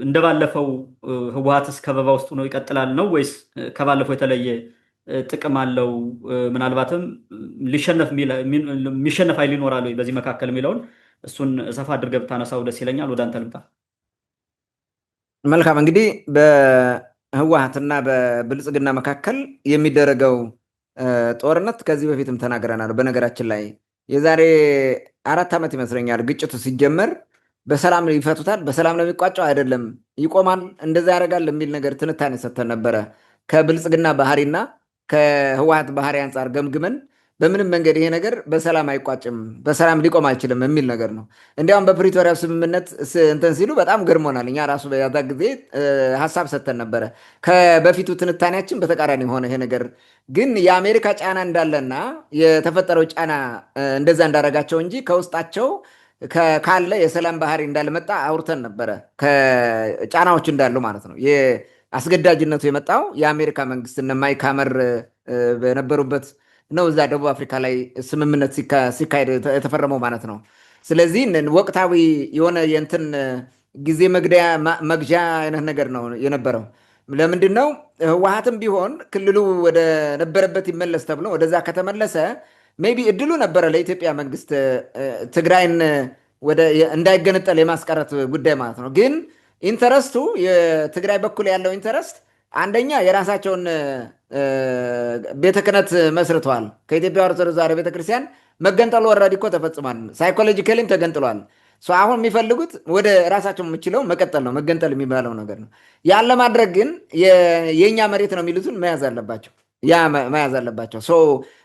እንደባለፈው ህወሓትስ ከበባ ውስጥ ሆኖ ይቀጥላል ነው ወይስ ከባለፈው የተለየ ጥቅም አለው? ምናልባትም የሚሸነፍ ኃይል ይኖራል ወይ በዚህ መካከል የሚለውን እሱን ሰፋ አድርገህ ብታነሳው ደስ ይለኛል። ወደ አንተ ልምጣ። መልካም። እንግዲህ በህወሓትና በብልጽግና መካከል የሚደረገው ጦርነት ከዚህ በፊትም ተናግረናል። በነገራችን ላይ የዛሬ 4 ዓመት ይመስለኛል ግጭቱ ሲጀመር በሰላም ይፈቱታል፣ በሰላም ነው የሚቋጨው አይደለም፣ ይቆማል፣ እንደዛ ያደርጋል የሚል ነገር ትንታኔ ሰጥተን ነበረ። ከብልጽግና ባህሪና ከህወሓት ባህሪ አንጻር ገምግመን በምንም መንገድ ይሄ ነገር በሰላም አይቋጭም፣ በሰላም ሊቆም አይችልም የሚል ነገር ነው። እንዲያውም በፕሪቶሪያ ስምምነት እንትን ሲሉ በጣም ገርሞናል። እኛ ራሱ በያዛ ጊዜ ሀሳብ ሰጥተን ነበረ። ከበፊቱ ትንታኔያችን በተቃራኒ ሆነ። ይሄ ነገር ግን የአሜሪካ ጫና እንዳለና የተፈጠረው ጫና እንደዛ እንዳደረጋቸው እንጂ ከውስጣቸው ካለ የሰላም ባህሪ እንዳልመጣ አውርተን ነበረ። ከጫናዎች እንዳሉ ማለት ነው። አስገዳጅነቱ የመጣው የአሜሪካ መንግስት እነ ማይክ ሀመር በነበሩበት ነው። እዛ ደቡብ አፍሪካ ላይ ስምምነት ሲካሄድ የተፈረመው ማለት ነው። ስለዚህ ወቅታዊ የሆነ የእንትን ጊዜ መግዣ አይነት ነገር ነው የነበረው። ለምንድን ነው ህወሓትም ቢሆን ክልሉ ወደ ነበረበት ይመለስ ተብሎ ወደዛ ከተመለሰ ሜይ ቢ እድሉ ነበረ ለኢትዮጵያ መንግስት ትግራይን እንዳይገነጠል የማስቀረት ጉዳይ ማለት ነው። ግን ኢንተረስቱ የትግራይ በኩል ያለው ኢንተረስት አንደኛ የራሳቸውን ቤተ ክህነት መስርተዋል። ከኢትዮጵያ ኦርቶዶክስ ተዋሕዶ ቤተክርስቲያን መገንጠሉ ወረድ እኮ ተፈጽሟል። ሳይኮሎጂካሊም ተገንጥሏል። አሁን የሚፈልጉት ወደ ራሳቸው የምችለው መቀጠል ነው፣ መገንጠል የሚባለው ነገር ነው። ያን ለማድረግ ግን የእኛ መሬት ነው የሚሉትን መያዝ አለባቸው። ያ መያዝ አለባቸው።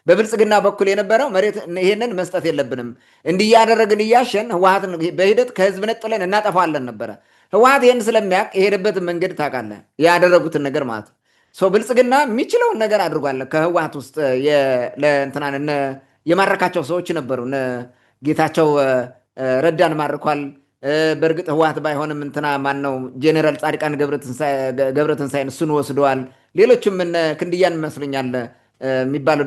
በብልጽግና በኩል የነበረው መሬት ይሄንን መስጠት የለብንም እንዲህ እያደረግን እያሸን ህወሓትን በሂደት ከህዝብ ነጥለን እናጠፋለን ነበረ። ህወሓት ይህን ስለሚያውቅ የሄደበትን መንገድ ታውቃለህ፣ ያደረጉትን ነገር ማለት ነው። ብልጽግና የሚችለውን ነገር አድርጓል። ከህወሓት ውስጥ ለእንትናን የማረካቸው ሰዎች ነበሩ። ጌታቸው ረዳን ማርኳል። በእርግጥ ህወሓት ባይሆንም እንትና ማን ነው ጄኔራል ጻድቃን ገብረትንሳኤን እሱን ወስደዋል። ሌሎችም እነ ክንድያን ይመስለኛል የሚባሉ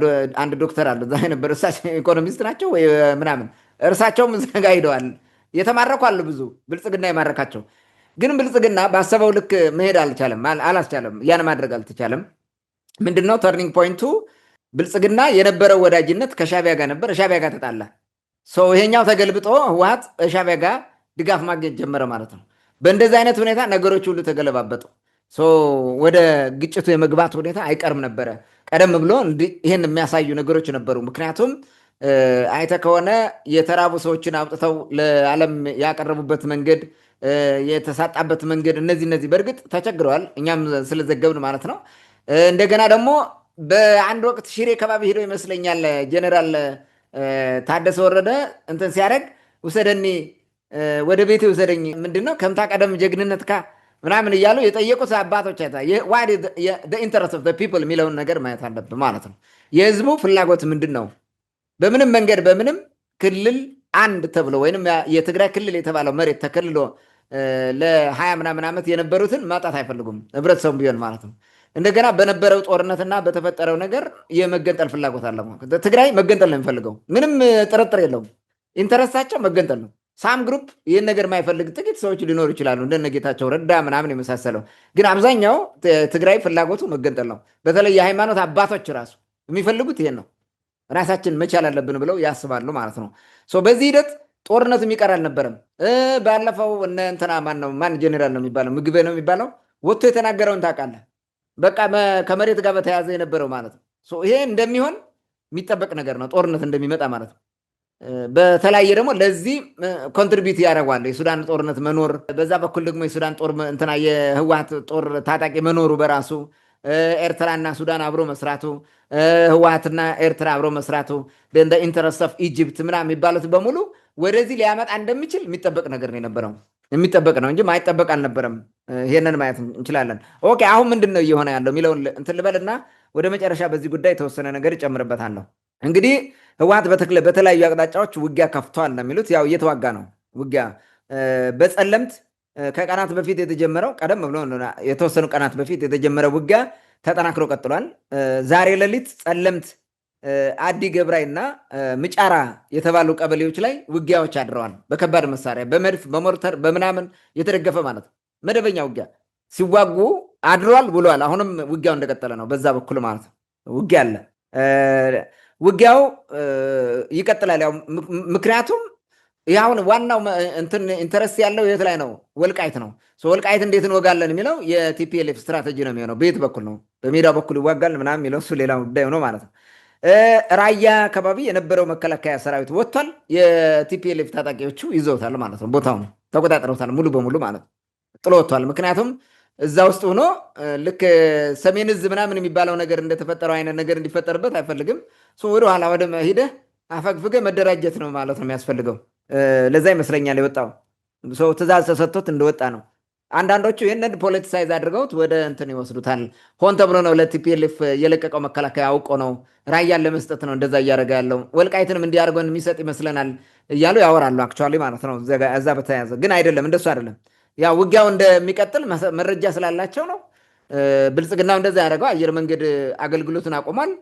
አንድ ዶክተር አሉ እዛ ነበር። እሳቸው ኢኮኖሚስት ናቸው ወይ ምናምን፣ እርሳቸውም እዛ ጋ ሂደዋል። የተማረኩ አሉ ብዙ ብልጽግና የማረካቸው። ግን ብልጽግና ባሰበው ልክ መሄድ አላስቻለም። ያን ማድረግ አልተቻለም። ምንድነው ተርኒንግ ፖይንቱ? ብልጽግና የነበረው ወዳጅነት ከሻቢያ ጋር ነበር። ሻቢያ ጋር ተጣላ። ይሄኛው ተገልብጦ ህወሓት ሻቢያ ጋር ድጋፍ ማግኘት ጀመረ ማለት ነው። በእንደዚህ አይነት ሁኔታ ነገሮች ሁሉ ተገለባበጡ። ወደ ግጭቱ የመግባት ሁኔታ አይቀርም ነበረ። ቀደም ብሎ ይህን የሚያሳዩ ነገሮች ነበሩ። ምክንያቱም አይተ ከሆነ የተራቡ ሰዎችን አውጥተው ለዓለም ያቀረቡበት መንገድ፣ የተሳጣበት መንገድ፣ እነዚህ በእርግጥ ተቸግረዋል። እኛም ስለዘገብን ማለት ነው። እንደገና ደግሞ በአንድ ወቅት ሽሬ ከባቢ ሄደው ይመስለኛል ጀኔራል ታደሰ ወረደ እንትን ሲያደርግ ውሰደኒ ወደ ቤቴ ውሰደኝ፣ ምንድነው ከምታ ቀደም ጀግንነት ካ ምናምን እያሉ የጠየቁት አባቶች ኢንተረስት ኦፍ ፒፕል የሚለውን ነገር ማየት አለብን ማለት ነው። የህዝቡ ፍላጎት ምንድን ነው? በምንም መንገድ በምንም ክልል አንድ ተብሎ ወይም የትግራይ ክልል የተባለው መሬት ተከልሎ ለ20 ምናምን ዓመት የነበሩትን ማጣት አይፈልጉም፣ ህብረተሰቡ ቢሆን ማለት ነው። እንደገና በነበረው ጦርነትና በተፈጠረው ነገር የመገንጠል ፍላጎት አለ። ትግራይ መገንጠል ነው የሚፈልገው፣ ምንም ጥርጥር የለውም። ኢንተረስታቸው መገንጠል ነው። ሳም ግሩፕ ይህን ነገር የማይፈልግ ጥቂት ሰዎች ሊኖሩ ይችላሉ፣ እንደነ ጌታቸው ረዳ ምናምን የመሳሰለው። ግን አብዛኛው ትግራይ ፍላጎቱ መገንጠል ነው። በተለይ የሃይማኖት አባቶች ራሱ የሚፈልጉት ይሄን ነው። ራሳችን መቻል አለብን ብለው ያስባሉ ማለት ነው። በዚህ ሂደት ጦርነቱ የሚቀር አልነበረም። ባለፈው እንትና ማን ጄኔራል ነው የሚባለው ምግቤ ነው የሚባለው ወጥቶ የተናገረውን ታውቃለህ። በቃ ከመሬት ጋር በተያያዘ የነበረው ማለት ነው። ይሄ እንደሚሆን የሚጠበቅ ነገር ነው፣ ጦርነት እንደሚመጣ ማለት ነው። በተለያየ ደግሞ ለዚህ ኮንትሪቢዩት ያደርጓል የሱዳን ጦርነት መኖር፣ በዛ በኩል ደግሞ የሱዳን ጦር እንትና የህወሓት ጦር ታጣቂ መኖሩ በራሱ ኤርትራና ሱዳን አብሮ መስራቱ፣ ህወሓትና ኤርትራ አብሮ መስራቱ፣ ኢንተረስት ኦፍ ኢጅፕት ምናምን የሚባሉት በሙሉ ወደዚህ ሊያመጣ እንደሚችል የሚጠበቅ ነገር ነው የነበረው። የሚጠበቅ ነው እንጂ ማይጠበቅ አልነበረም። ይሄንን ማየት እንችላለን። ኦኬ፣ አሁን ምንድን ነው እየሆነ ያለው የሚለውን እንትን ልበልና ወደ መጨረሻ በዚህ ጉዳይ የተወሰነ ነገር እጨምርበታለሁ። እንግዲህ ህወሓት በተለያዩ አቅጣጫዎች ውጊያ ከፍቷል ነው የሚሉት። ያው እየተዋጋ ነው ውጊያ በጸለምት ከቀናት በፊት የተጀመረው ቀደም ብሎ የተወሰኑ ቀናት በፊት የተጀመረው ውጊያ ተጠናክሮ ቀጥሏል። ዛሬ ሌሊት ጸለምት፣ አዲ ገብራይ እና ምጫራ የተባሉ ቀበሌዎች ላይ ውጊያዎች አድረዋል። በከባድ መሳሪያ በመድፍ በሞርተር በምናምን የተደገፈ ማለት ነው። መደበኛ ውጊያ ሲዋጉ አድረዋል ብለዋል። አሁንም ውጊያው እንደቀጠለ ነው። በዛ በኩል ማለት ነው ውጊያ አለ። ውጊያው ይቀጥላል። ያው ምክንያቱም ያሁን ዋናው ኢንተረስት ያለው የት ላይ ነው? ወልቃይት ነው። ወልቃይት እንዴት እንወጋለን የሚለው የቲፒኤልኤፍ ስትራቴጂ ነው የሚሆነው። በየት በኩል ነው? በሜዳው በኩል ይዋጋል ምናምን የሚለው እሱ ሌላ ጉዳይ ነው ማለት ነው። ራያ አካባቢ የነበረው መከላከያ ሰራዊት ወጥቷል። የቲፒኤልኤፍ ታጣቂዎቹ ይዘውታል ማለት ነው። ቦታውን ተቆጣጥረውታል ሙሉ በሙሉ ማለት ነው። ጥሎ ወጥቷል። ምክንያቱም እዛ ውስጥ ሆኖ ልክ ሰሜን እዝ ምናምን የሚባለው ነገር እንደተፈጠረው አይነት ነገር እንዲፈጠርበት አይፈልግም። ወደኋላ ወደ ሂደህ አፈግፍገ መደራጀት ነው ማለት ነው የሚያስፈልገው። ለዛ ይመስለኛል የወጣው ሰው ትእዛዝ ተሰጥቶት እንደወጣ ነው። አንዳንዶቹ ይህንን ፖለቲሳይዝ አድርገውት ወደ እንትን ይወስዱታል። ሆን ተብሎ ነው ለቲፒኤልኤፍ የለቀቀው መከላከያ አውቆ ነው ራያን ለመስጠት ነው እንደዛ እያደረገ ያለው። ወልቃይትንም እንዲያደርገን የሚሰጥ ይመስለናል እያሉ ያወራሉ። አክቹዋሊ ማለት ነው እዛ በተያያዘ ግን አይደለም፣ እንደሱ አይደለም። ያ ውጊያው እንደሚቀጥል መረጃ ስላላቸው ነው። ብልጽግናው እንደዛ ያደረገው አየር መንገድ አገልግሎትን አቆሟል።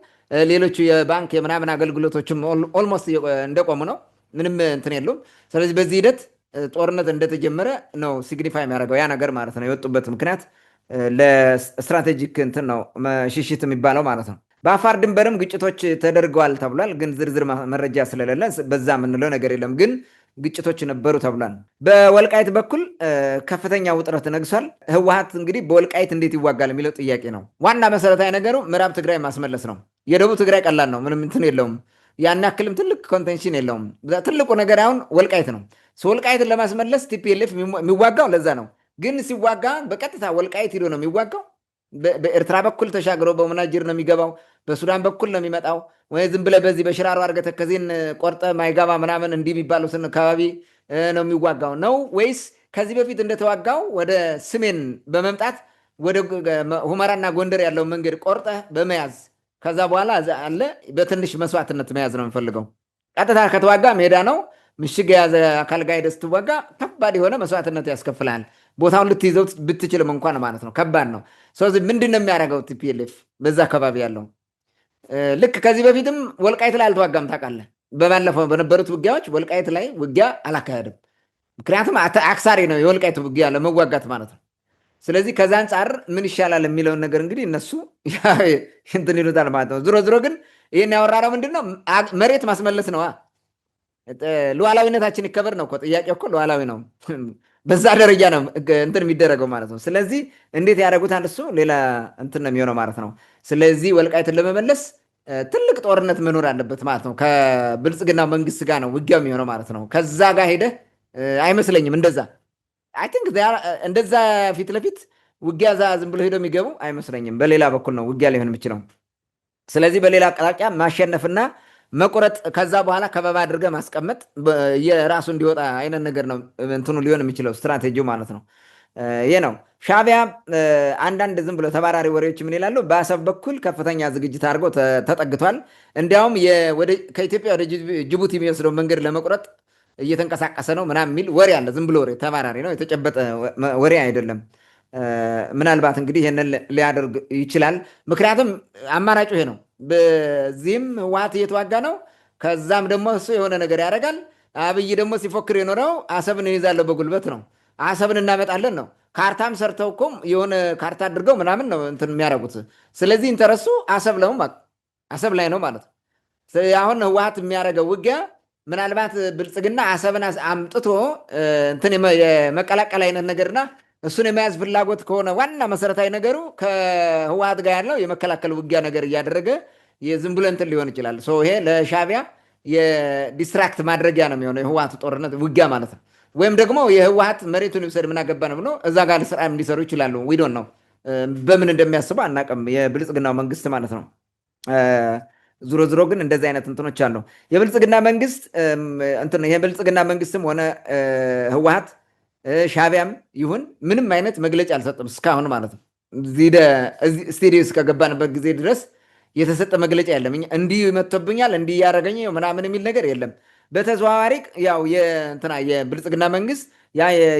ሌሎቹ የባንክ የምናምን አገልግሎቶችም ኦልሞስት እንደቆሙ ነው። ምንም እንትን የለውም። ስለዚህ በዚህ ሂደት ጦርነት እንደተጀመረ ነው ሲግኒፋይ የሚያደርገው ያ ነገር ማለት ነው። የወጡበት ምክንያት ለስትራቴጂክ እንትን ነው ሽሽት የሚባለው ማለት ነው። በአፋር ድንበርም ግጭቶች ተደርገዋል ተብሏል። ግን ዝርዝር መረጃ ስለሌለን በዛ የምንለው ነገር የለም። ግን ግጭቶች ነበሩ ተብሏል። በወልቃይት በኩል ከፍተኛ ውጥረት ነግሷል። ህወሓት እንግዲህ በወልቃይት እንዴት ይዋጋል የሚለው ጥያቄ ነው። ዋና መሰረታዊ ነገሩ ምዕራብ ትግራይ ማስመለስ ነው። የደቡብ ትግራይ ቀላል ነው፣ ምንም እንትን የለውም። ያን ያክልም ትልቅ ኮንቴንሽን የለውም። ትልቁ ነገር አሁን ወልቃይት ነው። ወልቃይትን ለማስመለስ ቲፒኤልኤፍ የሚዋጋው ለዛ ነው። ግን ሲዋጋ በቀጥታ ወልቃይት ሂዶ ነው የሚዋጋው። በኤርትራ በኩል ተሻግሮ በሙናጅር ነው የሚገባው። በሱዳን በኩል ነው የሚመጣው። ወይ ዝም ብለህ በዚህ በሽራሮ አድርገህ ተከዜን ቆርጠ ማይጋባ ምናምን እንዲህ የሚባሉትን አካባቢ ነው የሚዋጋው ነው ወይስ ከዚህ በፊት እንደተዋጋው ወደ ሰሜን በመምጣት ወደ ሁመራና ጎንደር ያለው መንገድ ቆርጠ በመያዝ ከዛ በኋላ አለ በትንሽ መስዋዕትነት መያዝ ነው የሚፈልገው? ቀጥታ ከተዋጋ ሜዳ ነው። ምሽግ የያዘ አካል ጋር ሄደህ ስትዋጋ ከባድ የሆነ መስዋዕትነት ያስከፍልሃል። ቦታውን ልትይዘው ብትችልም እንኳን ማለት ነው፣ ከባድ ነው። ስለዚህ ምንድን ነው የሚያደርገው ቲፒኤልኤፍ በዛ አካባቢ ያለው? ልክ ከዚህ በፊትም ወልቃይት ላይ አልተዋጋም ታውቃለህ። በባለፈው በነበሩት ውጊያዎች ወልቃይት ላይ ውጊያ አላካሄድም። ምክንያቱም አክሳሪ ነው የወልቃይት ውጊያ ለመዋጋት ማለት ነው። ስለዚህ ከዛ አንጻር ምን ይሻላል የሚለውን ነገር እንግዲህ እነሱ እንትን ይሉታል ማለት ነው። ዞሮ ግን ይህን ያወራረው ምንድን ነው? መሬት ማስመለስ ነዋ። ሉዓላዊነታችን ይከበር ነው እኮ ጥያቄው እኮ ሉዓላዊ ነው። በዛ ደረጃ ነው እንትን የሚደረገው ማለት ነው። ስለዚህ እንዴት ያደረጉታል እሱ ሌላ እንትን ነው የሚሆነው ማለት ነው። ስለዚህ ወልቃይትን ለመመለስ ትልቅ ጦርነት መኖር አለበት ማለት ነው። ከብልጽግና መንግስት ጋር ነው ውጊያው የሚሆነው ማለት ነው። ከዛ ጋር ሄደህ አይመስለኝም እንደዛ አይ ቲንክ እንደዛ ፊት ለፊት ውጊያ ዝም ብሎ ሄደው የሚገቡ አይመስለኝም። በሌላ በኩል ነው ውጊያ ሊሆን የሚችለው። ስለዚህ በሌላ አቅጣጫ ማሸነፍና መቁረጥ ከዛ በኋላ ከበባ አድርገህ ማስቀመጥ የራሱ እንዲወጣ አይነት ነገር ነው እንትኑ ሊሆን የሚችለው ስትራቴጂው ማለት ነው። ይህ ነው። ሻዕቢያ አንዳንድ ዝም ብሎ ተባራሪ ወሬዎች ምን ይላሉ? በአሰብ በኩል ከፍተኛ ዝግጅት አድርገው ተጠግቷል። እንዲያውም ከኢትዮጵያ ወደ ጅቡቲ የሚወስደው መንገድ ለመቁረጥ እየተንቀሳቀሰ ነው ምናምን የሚል ወሬ አለ። ዝም ብሎ ወሬ ተባራሪ ነው፣ የተጨበጠ ወሬ አይደለም። ምናልባት እንግዲህ ይህንን ሊያደርግ ይችላል። ምክንያቱም አማራጩ ይሄ ነው። በዚህም ህወሓት እየተዋጋ ነው። ከዛም ደግሞ እሱ የሆነ ነገር ያደርጋል። አብይ ደግሞ ሲፎክር የኖረው አሰብን ይዛለሁ በጉልበት ነው፣ አሰብን እናመጣለን ነው። ካርታም ሰርተው እኮ የሆነ ካርታ አድርገው ምናምን ነው እንትን የሚያደርጉት። ስለዚህ ኢንተረሱ አሰብ ላይ ነው ማለት ነው። አሁን ህወሓት የሚያደርገው ውጊያ ምናልባት ብልጽግና አሰብን አምጥቶ እንትን የመቀላቀል አይነት ነገርና እሱን የመያዝ ፍላጎት ከሆነ ዋና መሰረታዊ ነገሩ ከህወሓት ጋር ያለው የመከላከል ውጊያ ነገር እያደረገ የዝም ብሎ እንትን ሊሆን ይችላል። ይሄ ለሻዕቢያ የዲስትራክት ማድረጊያ ነው የሚሆነው የህወሓት ጦርነት ውጊያ ማለት ነው። ወይም ደግሞ የህወሓት መሬቱን ይውሰድ ምን አገባን ብሎ እዛ ጋር ስራም ሊሰሩ ይችላሉ። ዊዶን ነው በምን እንደሚያስበው አናውቅም፣ የብልጽግናው መንግስት ማለት ነው። ዞሮ ግን እንደዚህ አይነት እንትኖች አሉ። የብልጽግና መንግስትም ሆነ ህወሓት ሻዕቢያም ይሁን ምንም አይነት መግለጫ አልሰጥም እስካሁን ማለት ነው። ስቱዲዮ እስከገባንበት ጊዜ ድረስ የተሰጠ መግለጫ የለም። እንዲህ መጥቶብኛል እንዲህ እያደረገኝ ምናምን የሚል ነገር የለም። በተዘዋዋሪ ያው የብልጽግና መንግስት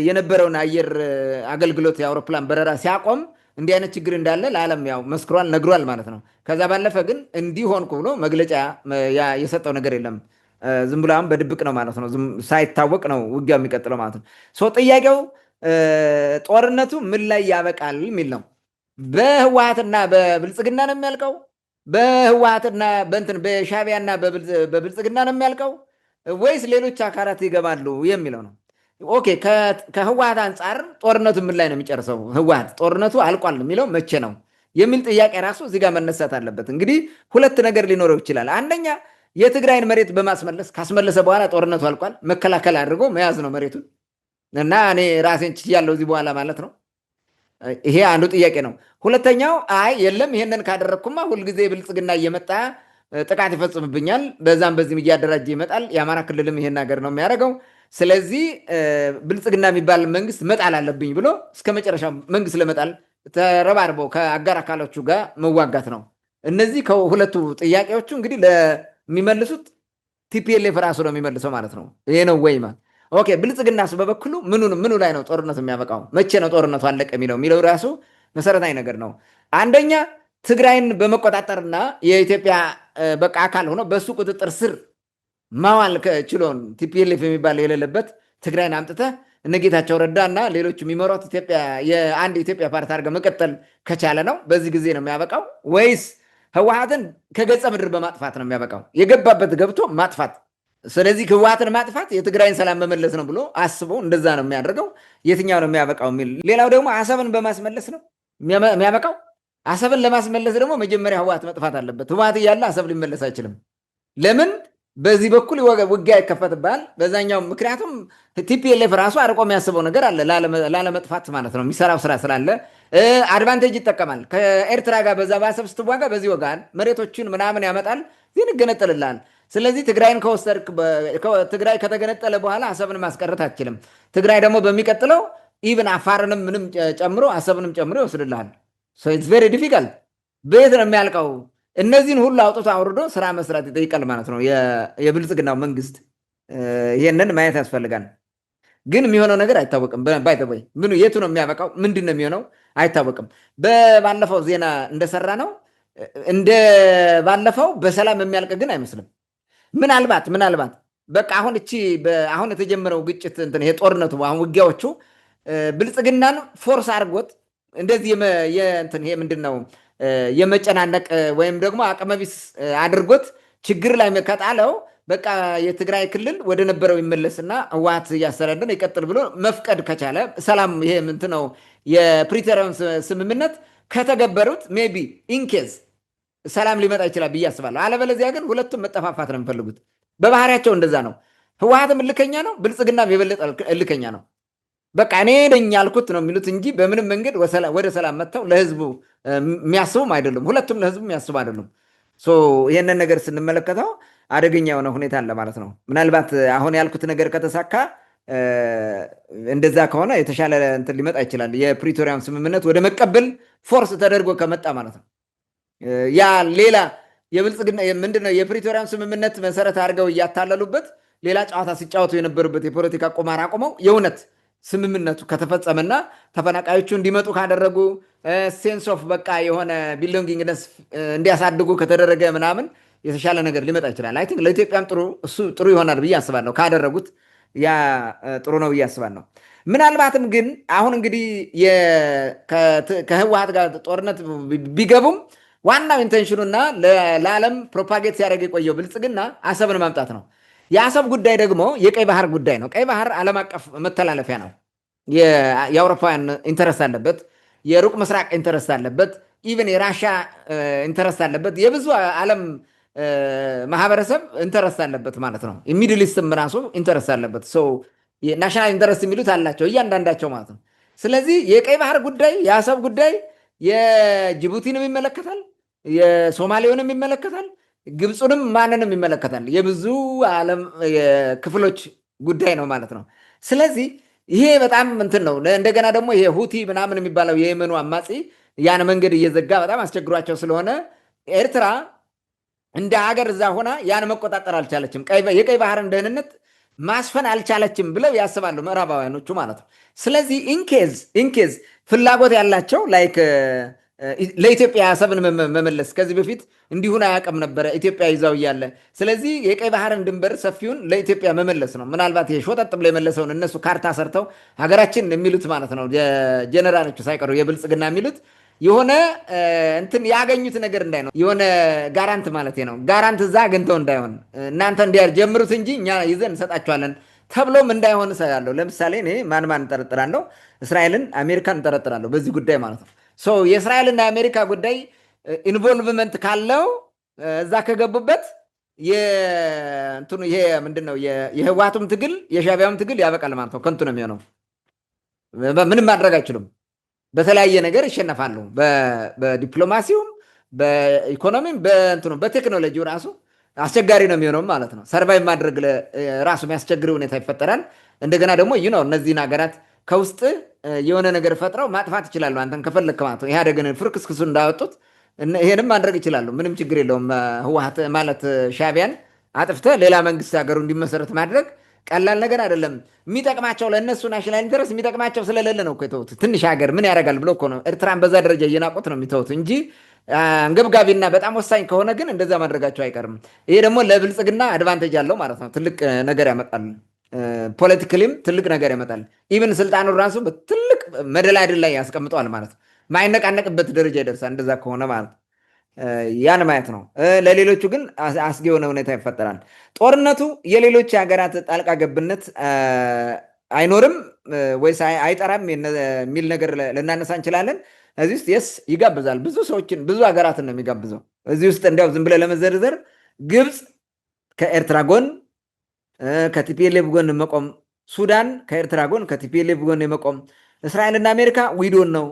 የነበረውን አየር አገልግሎት የአውሮፕላን በረራ ሲያቆም እንዲህ አይነት ችግር እንዳለ ለዓለም ያው መስክሯል፣ ነግሯል ማለት ነው። ከዛ ባለፈ ግን እንዲህ ሆንኩ ብሎ መግለጫ የሰጠው ነገር የለም። ዝም ብሎ አሁን በድብቅ ነው ማለት ነው። ሳይታወቅ ነው ውጊያው የሚቀጥለው ማለት ነው። ጥያቄው ጦርነቱ ምን ላይ ያበቃል የሚል ነው። በህወሓትና በብልጽግና ነው የሚያልቀው? በህወሓትና በሻዕቢያና በብልጽግና ነው የሚያልቀው ወይስ ሌሎች አካላት ይገባሉ የሚለው ነው። ኦኬ፣ ከህወሓት አንጻር ጦርነቱ ምን ላይ ነው የሚጨርሰው? ህወሓት ጦርነቱ አልቋል የሚለው መቼ ነው የሚል ጥያቄ ራሱ እዚህ ጋር መነሳት አለበት። እንግዲህ ሁለት ነገር ሊኖረው ይችላል። አንደኛ የትግራይን መሬት በማስመለስ ካስመለሰ በኋላ ጦርነቱ አልቋል፣ መከላከል አድርጎ መያዝ ነው መሬቱን እና እኔ ራሴን ችያለሁ እዚህ በኋላ ማለት ነው። ይሄ አንዱ ጥያቄ ነው። ሁለተኛው አይ የለም ይሄንን ካደረግኩማ ሁልጊዜ ብልጽግና እየመጣ ጥቃት ይፈጽምብኛል፣ በዛም በዚህም እያደራጀ ይመጣል። የአማራ ክልልም ይሄን ነገር ነው የሚያደርገው። ስለዚህ ብልጽግና የሚባል መንግስት መጣል አለብኝ ብሎ እስከ መጨረሻ መንግስት ለመጣል ተረባርቦ ከአጋር አካሎቹ ጋር መዋጋት ነው። እነዚህ ከሁለቱ ጥያቄዎቹ እንግዲህ ለሚመልሱት ቲፒኤልኤፍ ራሱ ነው የሚመልሰው ማለት ነው። ይሄ ነው ወይ ማለት ኦኬ። ብልጽግናስ በበኩሉ ምኑ ላይ ነው ጦርነቱ የሚያበቃው? መቼ ነው ጦርነቱ አለቀ የሚለው ራሱ መሰረታዊ ነገር ነው። አንደኛ ትግራይን በመቆጣጠርና የኢትዮጵያ በቃ አካል ሆኖ በሱ ቁጥጥር ስር ማዋል ችሎን ቲፒኤልኤፍ የሚባል የሌለበት ትግራይን አምጥተህ እነ ጌታቸው ረዳ እና ሌሎች የሚመሯት ኢትዮጵያ የአንድ ኢትዮጵያ ፓርቲ አድርገህ መቀጠል ከቻለ ነው በዚህ ጊዜ ነው የሚያበቃው? ወይስ ህወሓትን ከገጸ ምድር በማጥፋት ነው የሚያበቃው? የገባበት ገብቶ ማጥፋት። ስለዚህ ህወሓትን ማጥፋት የትግራይን ሰላም መመለስ ነው ብሎ አስቦ እንደዛ ነው የሚያደርገው። የትኛው ነው የሚያበቃው የሚል ሌላው ደግሞ አሰብን በማስመለስ ነው የሚያበቃው። አሰብን ለማስመለስ ደግሞ መጀመሪያ ህወሓት መጥፋት አለበት። ህወሓት እያለ አሰብ ሊመለስ አይችልም። ለምን? በዚህ በኩል ውጊያ ይከፈትብሃል፣ በዛኛው ምክንያቱም ቲፒኤልኤፍ ራሱ አርቆ የሚያስበው ነገር አለ ላለመጥፋት ማለት ነው። የሚሰራው ስራ ስላለ አድቫንቴጅ ይጠቀማል። ከኤርትራ ጋር በዛ በአሰብ ስትዋጋ በዚህ ወጋል መሬቶችን ምናምን ያመጣል፣ ግን ይገነጠልልሃል። ስለዚህ ትግራይን ከወሰድክ ትግራይ ከተገነጠለ በኋላ አሰብን ማስቀረት አትችልም። ትግራይ ደግሞ በሚቀጥለው ኢቭን አፋርንም ምንም ጨምሮ አሰብንም ጨምሮ ይወስድልሃል። ኢትስ ቬሪ ዲፊካልት። በየት ነው የሚያልቀው? እነዚህን ሁሉ አውጥቶ አውርዶ ስራ መስራት ይጠይቃል ማለት ነው የብልጽግናው መንግስት። ይህንን ማየት ያስፈልጋል። ግን የሚሆነው ነገር አይታወቅም። ባይተወይ የቱ ነው የሚያበቃው? ምንድን ነው የሚሆነው? አይታወቅም። በባለፈው ዜና እንደሰራ ነው እንደ ባለፈው በሰላም የሚያልቅ ግን አይመስልም። ምናልባት በቃ አሁን የተጀመረው ግጭት ይሄ ጦርነቱ አሁን ውጊያዎቹ ብልጽግናን ፎርስ አድርጎት እንደዚህ ይሄ ምንድን ነው የመጨናነቅ ወይም ደግሞ አቅመቢስ አድርጎት ችግር ላይ ከጣለው በቃ የትግራይ ክልል ወደ ነበረው ይመለስና ህወሓት እያስተዳደረ ይቀጥል ብሎ መፍቀድ ከቻለ ሰላም ይሄ ምንድን ነው የፕሪቶሪያውን ስምምነት ከተገበሩት ሜይ ቢ ኢንኬዝ ሰላም ሊመጣ ይችላል ብዬ አስባለሁ። አለበለዚያ ግን ሁለቱም መጠፋፋት ነው የሚፈልጉት። በባህሪያቸው እንደዛ ነው። ህወሓትም እልከኛ ነው፣ ብልጽግናም የበለጠ እልከኛ ነው። በቃ እኔ ነኝ ያልኩት ነው የሚሉት እንጂ በምንም መንገድ ወደ ሰላም መጥተው ለህዝቡ የሚያስቡም አይደሉም። ሁለቱም ለህዝቡ የሚያስቡ አይደሉም። ይህንን ነገር ስንመለከተው አደገኛ የሆነ ሁኔታ አለ ማለት ነው። ምናልባት አሁን ያልኩት ነገር ከተሳካ እንደዛ ከሆነ የተሻለ እንትን ሊመጣ ይችላል። የፕሪቶሪያም ስምምነት ወደ መቀበል ፎርስ ተደርጎ ከመጣ ማለት ነው። ያ ሌላ የብልጽግና ምንድነው የፕሪቶሪያም ስምምነት መሰረት አድርገው እያታለሉበት ሌላ ጨዋታ ሲጫወቱ የነበሩበት የፖለቲካ ቁማር አቁመው የእውነት ስምምነቱ ከተፈጸመና ተፈናቃዮቹ እንዲመጡ ካደረጉ ሴንስ ኦፍ በቃ የሆነ ቢሎንጊንግነስ እንዲያሳድጉ ከተደረገ ምናምን የተሻለ ነገር ሊመጣ ይችላል። አይ ቲንክ ለኢትዮጵያም ጥሩ ይሆናል ብዬ አስባለሁ። ካደረጉት ያ ጥሩ ነው ብዬ አስባለሁ። ምናልባትም ግን አሁን እንግዲህ ከህወሓት ጋር ጦርነት ቢገቡም ዋናው ኢንቴንሽኑና ለዓለም ፕሮፓጌት ሲያደርግ የቆየው ብልጽግና አሰብን ማምጣት ነው። የአሰብ ጉዳይ ደግሞ የቀይ ባህር ጉዳይ ነው። ቀይ ባህር ዓለም አቀፍ መተላለፊያ ነው። የአውሮፓውያን ኢንተረስት አለበት፣ የሩቅ ምስራቅ ኢንተረስት አለበት፣ ኢቨን የራሻ ኢንተረስት አለበት፣ የብዙ ዓለም ማህበረሰብ ኢንተረስት አለበት ማለት ነው። የሚድል ኢስትም ራሱ ኢንተረስት አለበት። ናሽናል ኢንተረስት የሚሉት አላቸው እያንዳንዳቸው ማለት ነው። ስለዚህ የቀይ ባህር ጉዳይ የአሰብ ጉዳይ የጅቡቲንም ይመለከታል፣ የሶማሌውንም ይመለከታል፣ ግብፁንም ማንንም ይመለከታል። የብዙ ዓለም ክፍሎች ጉዳይ ነው ማለት ነው። ስለዚህ ይሄ በጣም እንትን ነው። እንደገና ደግሞ ይሄ ሁቲ ምናምን የሚባለው የየመኑ አማጺ ያን መንገድ እየዘጋ በጣም አስቸግሯቸው ስለሆነ ኤርትራ እንደ ሀገር እዛ ሆና ያን መቆጣጠር አልቻለችም፣ የቀይ ባህርን ደህንነት ማስፈን አልቻለችም ብለው ያስባሉ ምዕራባውያኖቹ ማለት ነው። ስለዚህ ኢንኬዝ ፍላጎት ያላቸው ላይክ ለኢትዮጵያ አሰብን መመለስ ከዚህ በፊት እንዲሁን አያውቅም ነበረ ኢትዮጵያ ይዛው እያለ። ስለዚህ የቀይ ባህርን ድንበር ሰፊውን ለኢትዮጵያ መመለስ ነው። ምናልባት ሾጠጥ ብሎ የመለሰውን እነሱ ካርታ ሰርተው ሀገራችን የሚሉት ማለት ነው ጀነራሎቹ ሳይቀሩ የብልጽግና የሚሉት የሆነ እንትን ያገኙት ነገር እንዳይሆን የሆነ ጋራንት ማለት ነው። ጋራንት እዛ አግኝተው እንዳይሆን እናንተ እንዲጀምሩት እንጂ እኛ ይዘን እንሰጣቸዋለን ተብሎም እንዳይሆን እሰጋለሁ። ለምሳሌ እኔ ማን እንጠረጥራለሁ? እስራኤልን፣ አሜሪካን እንጠረጥራለሁ በዚህ ጉዳይ ማለት ነው። የእስራኤልና የአሜሪካ ጉዳይ ኢንቮልቭመንት ካለው እዛ ከገቡበት ይሄ ምንድነው የህወሓቱም ትግል የሻዕቢያውም ትግል ያበቃል ማለት ነው። ከንቱ ነው የሚሆነው። ምንም ማድረግ አይችሉም። በተለያየ ነገር ይሸነፋሉ። በዲፕሎማሲውም፣ በኢኮኖሚም፣ በቴክኖሎጂው ራሱ አስቸጋሪ ነው የሚሆነው ማለት ነው። ሰርቫይቭ ማድረግ ራሱ የሚያስቸግር ሁኔታ ይፈጠራል። እንደገና ደግሞ እነዚህን ሀገራት ከውስጥ የሆነ ነገር ፈጥረው ማጥፋት ይችላሉ። አንተን ከፈለክ ማለት ነው። ኢህአዴግን ፍርክስክሱ እንዳወጡት ይሄንም ማድረግ ይችላሉ። ምንም ችግር የለውም። ህወሓት ማለት ሻዕቢያን አጥፍተህ ሌላ መንግስት ሀገሩ እንዲመሰረት ማድረግ ቀላል ነገር አይደለም። የሚጠቅማቸው ለእነሱ ናሽናል ኢንተረስት የሚጠቅማቸው ስለሌለ ነው እኮ የተውት። ትንሽ ሀገር ምን ያደርጋል ብሎ እኮ ነው ኤርትራን በዛ ደረጃ እየናቁት ነው የሚተውት እንጂ አንገብጋቢና በጣም ወሳኝ ከሆነ ግን እንደዛ ማድረጋቸው አይቀርም። ይሄ ደግሞ ለብልጽግና አድቫንቴጅ አለው ማለት ነው። ትልቅ ነገር ያመጣል። ፖለቲካሊም ትልቅ ነገር ያመጣል። ኢቨን ስልጣኑ ራሱ በትልቅ መደላድል ላይ ያስቀምጠዋል ማለት ነው። ማይነቃነቅበት ደረጃ ይደርሳል እንደዛ ከሆነ ማለት ያን ማየት ነው። ለሌሎቹ ግን አስጊ የሆነ ሁኔታ ይፈጠራል። ጦርነቱ የሌሎች ሀገራት ጣልቃ ገብነት አይኖርም ወይስ አይጠራም የሚል ነገር ልናነሳ እንችላለን። እዚህ ውስጥ የስ ይጋብዛል። ብዙ ሰዎችን ብዙ ሀገራትን ነው የሚጋብዘው። እዚህ ውስጥ እንዲያው ዝም ብለህ ለመዘርዘር ግብፅ ከኤርትራ ጎን ከቲፒኤልኤፍ ጎን መቆም፣ ሱዳን ከኤርትራ ጎን ከቲፒኤልኤፍ ጎን የመቆም፣ እስራኤልና አሜሪካ ዊዶን ነው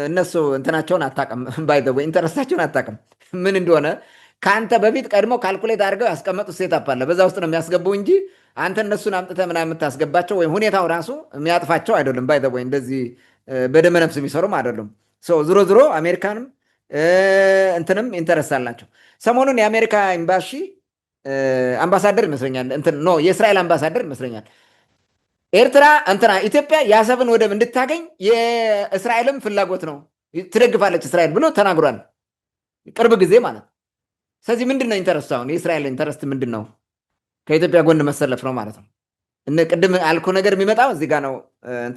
እነሱ እንትናቸውን አታውቅም። ባይ ዘ ወይ ኢንተረስታቸውን አታውቅም ምን እንደሆነ ከአንተ በፊት ቀድሞ ካልኩሌት አድርገው ያስቀመጡት ሴታፕ አለ። በዛ ውስጥ ነው የሚያስገቡ እንጂ አንተ እነሱን አምጥተህ ምናምን የምታስገባቸው ወይም ሁኔታው ራሱ የሚያጥፋቸው አይደለም። ባይ ዘ ወይ እንደዚህ በደመነፍስ የሚሰሩም አይደሉም። ዝሮ ዝሮ አሜሪካንም እንትንም ኢንተረስት አላቸው። ሰሞኑን የአሜሪካ ኤምባሲ አምባሳደር ይመስለኛል የእስራኤል አምባሳደር ይመስለኛል ኤርትራ ኢትዮጵያ የአሰብን ወደብ እንድታገኝ የእስራኤልም ፍላጎት ነው ትደግፋለች እስራኤል ብሎ ተናግሯል። ቅርብ ጊዜ ማለት። ስለዚህ ምንድን ነው ኢንተረስት? አሁን የእስራኤል ኢንተረስት ምንድን ነው? ከኢትዮጵያ ጎን መሰለፍ ነው ማለት ነው። ቅድም አልኩ ነገር የሚመጣው እዚህ ጋር ነው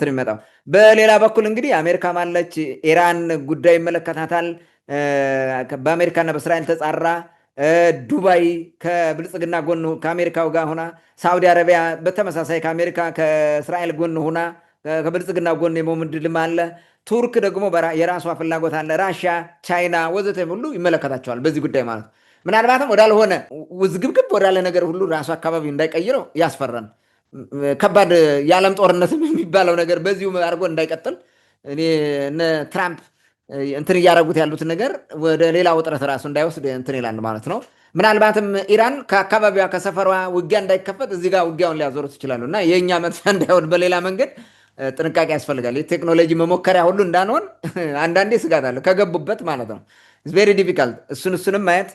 የሚመጣው። በሌላ በኩል እንግዲህ አሜሪካ ማለች፣ ኢራን ጉዳይ ይመለከታታል። በአሜሪካና በእስራኤል ተጻራ። ዱባይ ከብልጽግና ጎን ከአሜሪካው ጋር ሆና፣ ሳውዲ አረቢያ በተመሳሳይ ከአሜሪካ ከእስራኤል ጎን ሆና ከብልጽግና ጎን የመውምድ ልም አለ። ቱርክ ደግሞ የራሷ ፍላጎት አለ። ራሽያ፣ ቻይና ወዘተ ሁሉ ይመለከታቸዋል በዚህ ጉዳይ ማለት ነው። ምናልባትም ወዳልሆነ ውዝግብግብ ወዳለ ነገር ሁሉ ራሱ አካባቢ እንዳይቀይረው ያስፈራል። ከባድ የዓለም ጦርነትም የሚባለው ነገር በዚሁ አድርጎ እንዳይቀጥል እነ ትራምፕ እያደረጉት ያሉት ነገር ወደ ሌላ ውጥረት ራሱ እንዳይወስድ ይላል ማለት ነው። ምናልባትም ኢራን ከአካባቢዋ ከሰፈሯ ውጊያ እንዳይከፈት እዚህ ጋር ውጊያውን ሊያዞሩት ይችላሉ እና የእኛ መጥፊያ እንዳይሆን በሌላ መንገድ ጥንቃቄ ያስፈልጋል። የቴክኖሎጂ መሞከሪያ ሁሉ እንዳንሆን አንዳንዴ ስጋት አለ ከገቡበት ማለት ነው። ቬሪ ዲፊካልት። እሱንም ማየት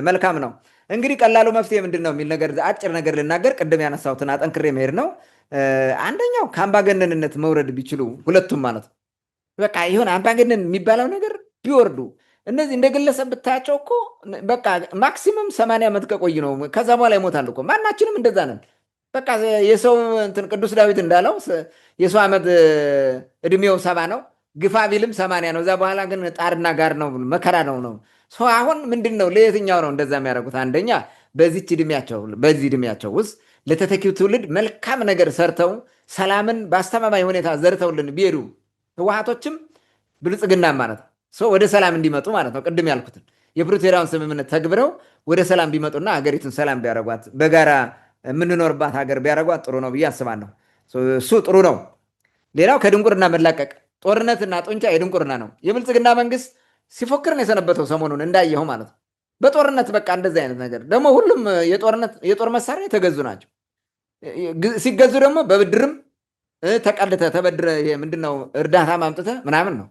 መልካም ነው። እንግዲህ ቀላሉ መፍትሄ ምንድን ነው የሚል ነገር አጭር ነገር ልናገር። ቅድም ያነሳሁትን አጠንክሬ መሄድ ነው። አንደኛው ከአምባገነንነት መውረድ ቢችሉ ሁለቱም ማለት ነው። በቃ ይሁን አምባገነን የሚባለው ነገር ቢወርዱ። እነዚህ እንደ ግለሰብ ብታያቸው እኮ በቃ ማክሲመም 80 ዓመት ከቆይ ነው፣ ከዛ በኋላ ይሞታል እኮ። ማናችንም እንደዛ ነን። በቃ የሰው ቅዱስ ዳዊት እንዳለው የሰው ዓመት እድሜው 70 ነው፣ ግፋ ቢልም 80 ነው። እዛ በኋላ ግን ጣርና ጋር ነው፣ መከራ ነው። አሁን ምንድን ነው ለየትኛው ነው እንደዛ የሚያደርጉት? አንደኛ በዚህ እድሜያቸው ውስጥ ለተተኪው ትውልድ መልካም ነገር ሰርተው ሰላምን በአስተማማኝ ሁኔታ ዘርተውልን ቢሄዱ ህወሓቶችም ብልጽግና ማለት ነው ወደ ሰላም እንዲመጡ ማለት ነው። ቅድም ያልኩትን የፕሪቶሪያውን ስምምነት ተግብረው ወደ ሰላም ቢመጡና ሀገሪቱን ሰላም ቢያደርጓት በጋራ የምንኖርባት ሀገር ቢያደርጓት ጥሩ ነው ብዬ አስባለሁ። እሱ ጥሩ ነው። ሌላው ከድንቁርና መላቀቅ። ጦርነትና ጡንቻ የድንቁርና ነው። የብልጽግና መንግስት ሲፎክር ነው የሰነበተው ሰሞኑን እንዳየኸው ማለት ነው። በጦርነት በቃ እንደዚህ አይነት ነገር ደግሞ ሁሉም የጦር መሳሪያ የተገዙ ናቸው። ሲገዙ ደግሞ በብድርም ተቀልተ ተበድረ ምንድነው እርዳታ ማምጥተ ምናምን ነው።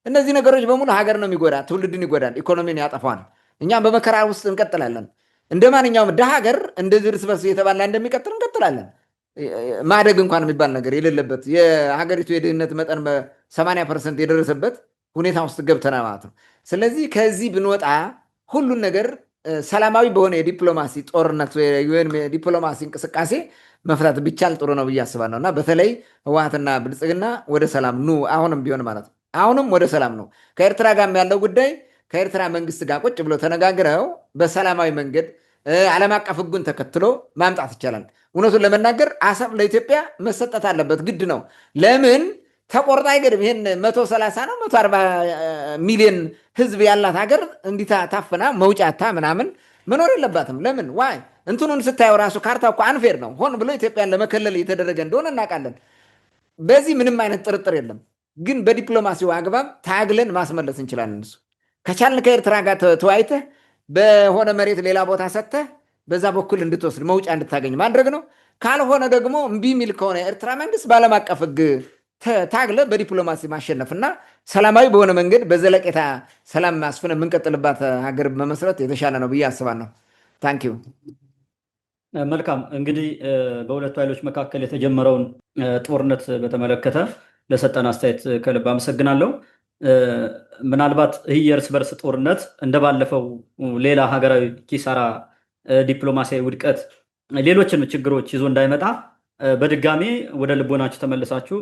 እነዚህ ነገሮች በሙሉ ሀገር ነው የሚጎዳ፣ ትውልድን ይጎዳል፣ ኢኮኖሚን ያጠፋዋል። እኛም በመከራ ውስጥ እንቀጥላለን። እንደ ማንኛውም ድሃ ሀገር እንደዚህ እርስ በርስ እየተባላ እንደሚቀጥል እንቀጥላለን። ማደግ እንኳን የሚባል ነገር የሌለበት የሀገሪቱ የድህነት መጠን በ80% የደረሰበት ሁኔታ ውስጥ ገብተናል ማለት ነው። ስለዚህ ከዚህ ብንወጣ ሁሉን ነገር ሰላማዊ በሆነ የዲፕሎማሲ ጦርነት ወይም የዲፕሎማሲ እንቅስቃሴ መፍታት ቢቻል ጥሩ ነው ብዬ አስባለሁ እና በተለይ ህወሓትና ብልጽግና ወደ ሰላም ኑ፣ አሁንም ቢሆን ማለት ነው። አሁንም ወደ ሰላም ነው። ከኤርትራ ጋር ያለው ጉዳይ ከኤርትራ መንግስት ጋር ቁጭ ብሎ ተነጋግረው በሰላማዊ መንገድ ዓለም አቀፍ ህጉን ተከትሎ ማምጣት ይቻላል። እውነቱን ለመናገር አሰብ ለኢትዮጵያ መሰጠት አለበት፣ ግድ ነው። ለምን ተቆርጣ አይገድም። ይህን 130 ነው 140 ሚሊዮን ህዝብ ያላት ሀገር እንዲህ ታፍና መውጫታ ምናምን መኖር የለባትም። ለምን ዋይ እንትኑን ስታየው ራሱ ካርታ እኮ አንፌር ነው። ሆን ብሎ ኢትዮጵያን ለመከለል የተደረገ እንደሆነ እናውቃለን። በዚህ ምንም አይነት ጥርጥር የለም። ግን በዲፕሎማሲው አግባብ ታግለን ማስመለስ እንችላለን። እሱ ከቻልን ከኤርትራ ጋር ተወያይተህ በሆነ መሬት ሌላ ቦታ ሰጥተህ በዛ በኩል እንድትወስድ መውጫ እንድታገኝ ማድረግ ነው። ካልሆነ ደግሞ እምቢ የሚል ከሆነ የኤርትራ መንግስት በዓለም አቀፍ ህግ ታግለ በዲፕሎማሲ ማሸነፍ እና ሰላማዊ በሆነ መንገድ በዘለቄታ ሰላም ማስፈን የምንቀጥልባት ሀገር መመስረት የተሻለ ነው ብዬ አስባለሁ። ታንኪዩ። መልካም እንግዲህ በሁለቱ ኃይሎች መካከል የተጀመረውን ጦርነት በተመለከተ ለሰጠን አስተያየት ከልብ አመሰግናለሁ። ምናልባት ይህ የእርስ በርስ ጦርነት እንደባለፈው ሌላ ሀገራዊ ኪሳራ፣ ዲፕሎማሲያዊ ውድቀት፣ ሌሎችን ችግሮች ይዞ እንዳይመጣ በድጋሜ ወደ ልቦናችሁ ተመልሳችሁ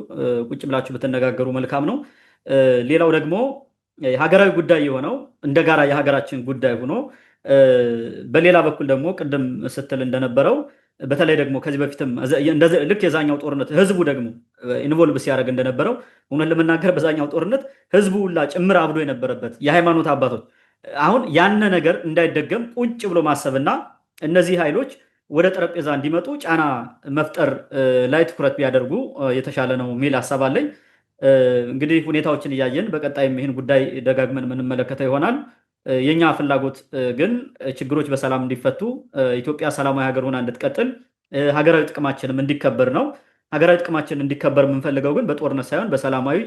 ቁጭ ብላችሁ ብትነጋገሩ መልካም ነው። ሌላው ደግሞ ሀገራዊ ጉዳይ የሆነው እንደ ጋራ የሀገራችን ጉዳይ ሆኖ በሌላ በኩል ደግሞ ቅድም ስትል እንደነበረው በተለይ ደግሞ ከዚህ በፊትም ልክ የዛኛው ጦርነት ህዝቡ ደግሞ ኢንቮልቭ ሲያደርግ እንደነበረው እውነት ለመናገር በዛኛው ጦርነት ህዝቡ ሁላ ጭምር አብዶ የነበረበት የሃይማኖት አባቶች አሁን ያነ ነገር እንዳይደገም ቁጭ ብሎ ማሰብና እነዚህ ኃይሎች ወደ ጠረጴዛ እንዲመጡ ጫና መፍጠር ላይ ትኩረት ቢያደርጉ የተሻለ ነው የሚል ሀሳብ አለኝ። እንግዲህ ሁኔታዎችን እያየን በቀጣይም ይህን ጉዳይ ደጋግመን የምንመለከተው ይሆናል። የኛ ፍላጎት ግን ችግሮች በሰላም እንዲፈቱ፣ ኢትዮጵያ ሰላማዊ ሀገር ሆና እንድትቀጥል፣ ሀገራዊ ጥቅማችንም እንዲከበር ነው። ሀገራዊ ጥቅማችን እንዲከበር የምንፈልገው ግን በጦርነት ሳይሆን በሰላማዊ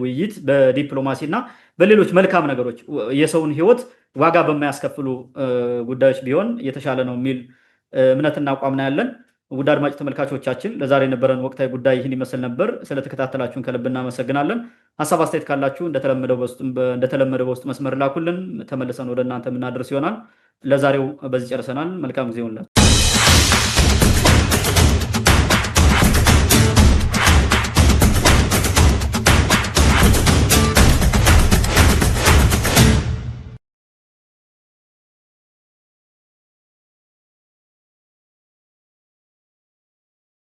ውይይት፣ በዲፕሎማሲ እና በሌሎች መልካም ነገሮች የሰውን ህይወት ዋጋ በማያስከፍሉ ጉዳዮች ቢሆን የተሻለ ነው የሚል እምነትና አቋም ነው ያለን። ውድ አድማጭ ተመልካቾቻችን ለዛሬ የነበረን ወቅታዊ ጉዳይ ይህን ይመስል ነበር። ስለተከታተላችሁን ከልብ እናመሰግናለን። ሀሳብ አስተያየት ካላችሁ እንደተለመደው በውስጥ መስመር ላኩልን፣ ተመልሰን ወደ እናንተ የምናደርስ ይሆናል። ለዛሬው በዚህ ጨርሰናል። መልካም ጊዜ ይሁንላችሁ።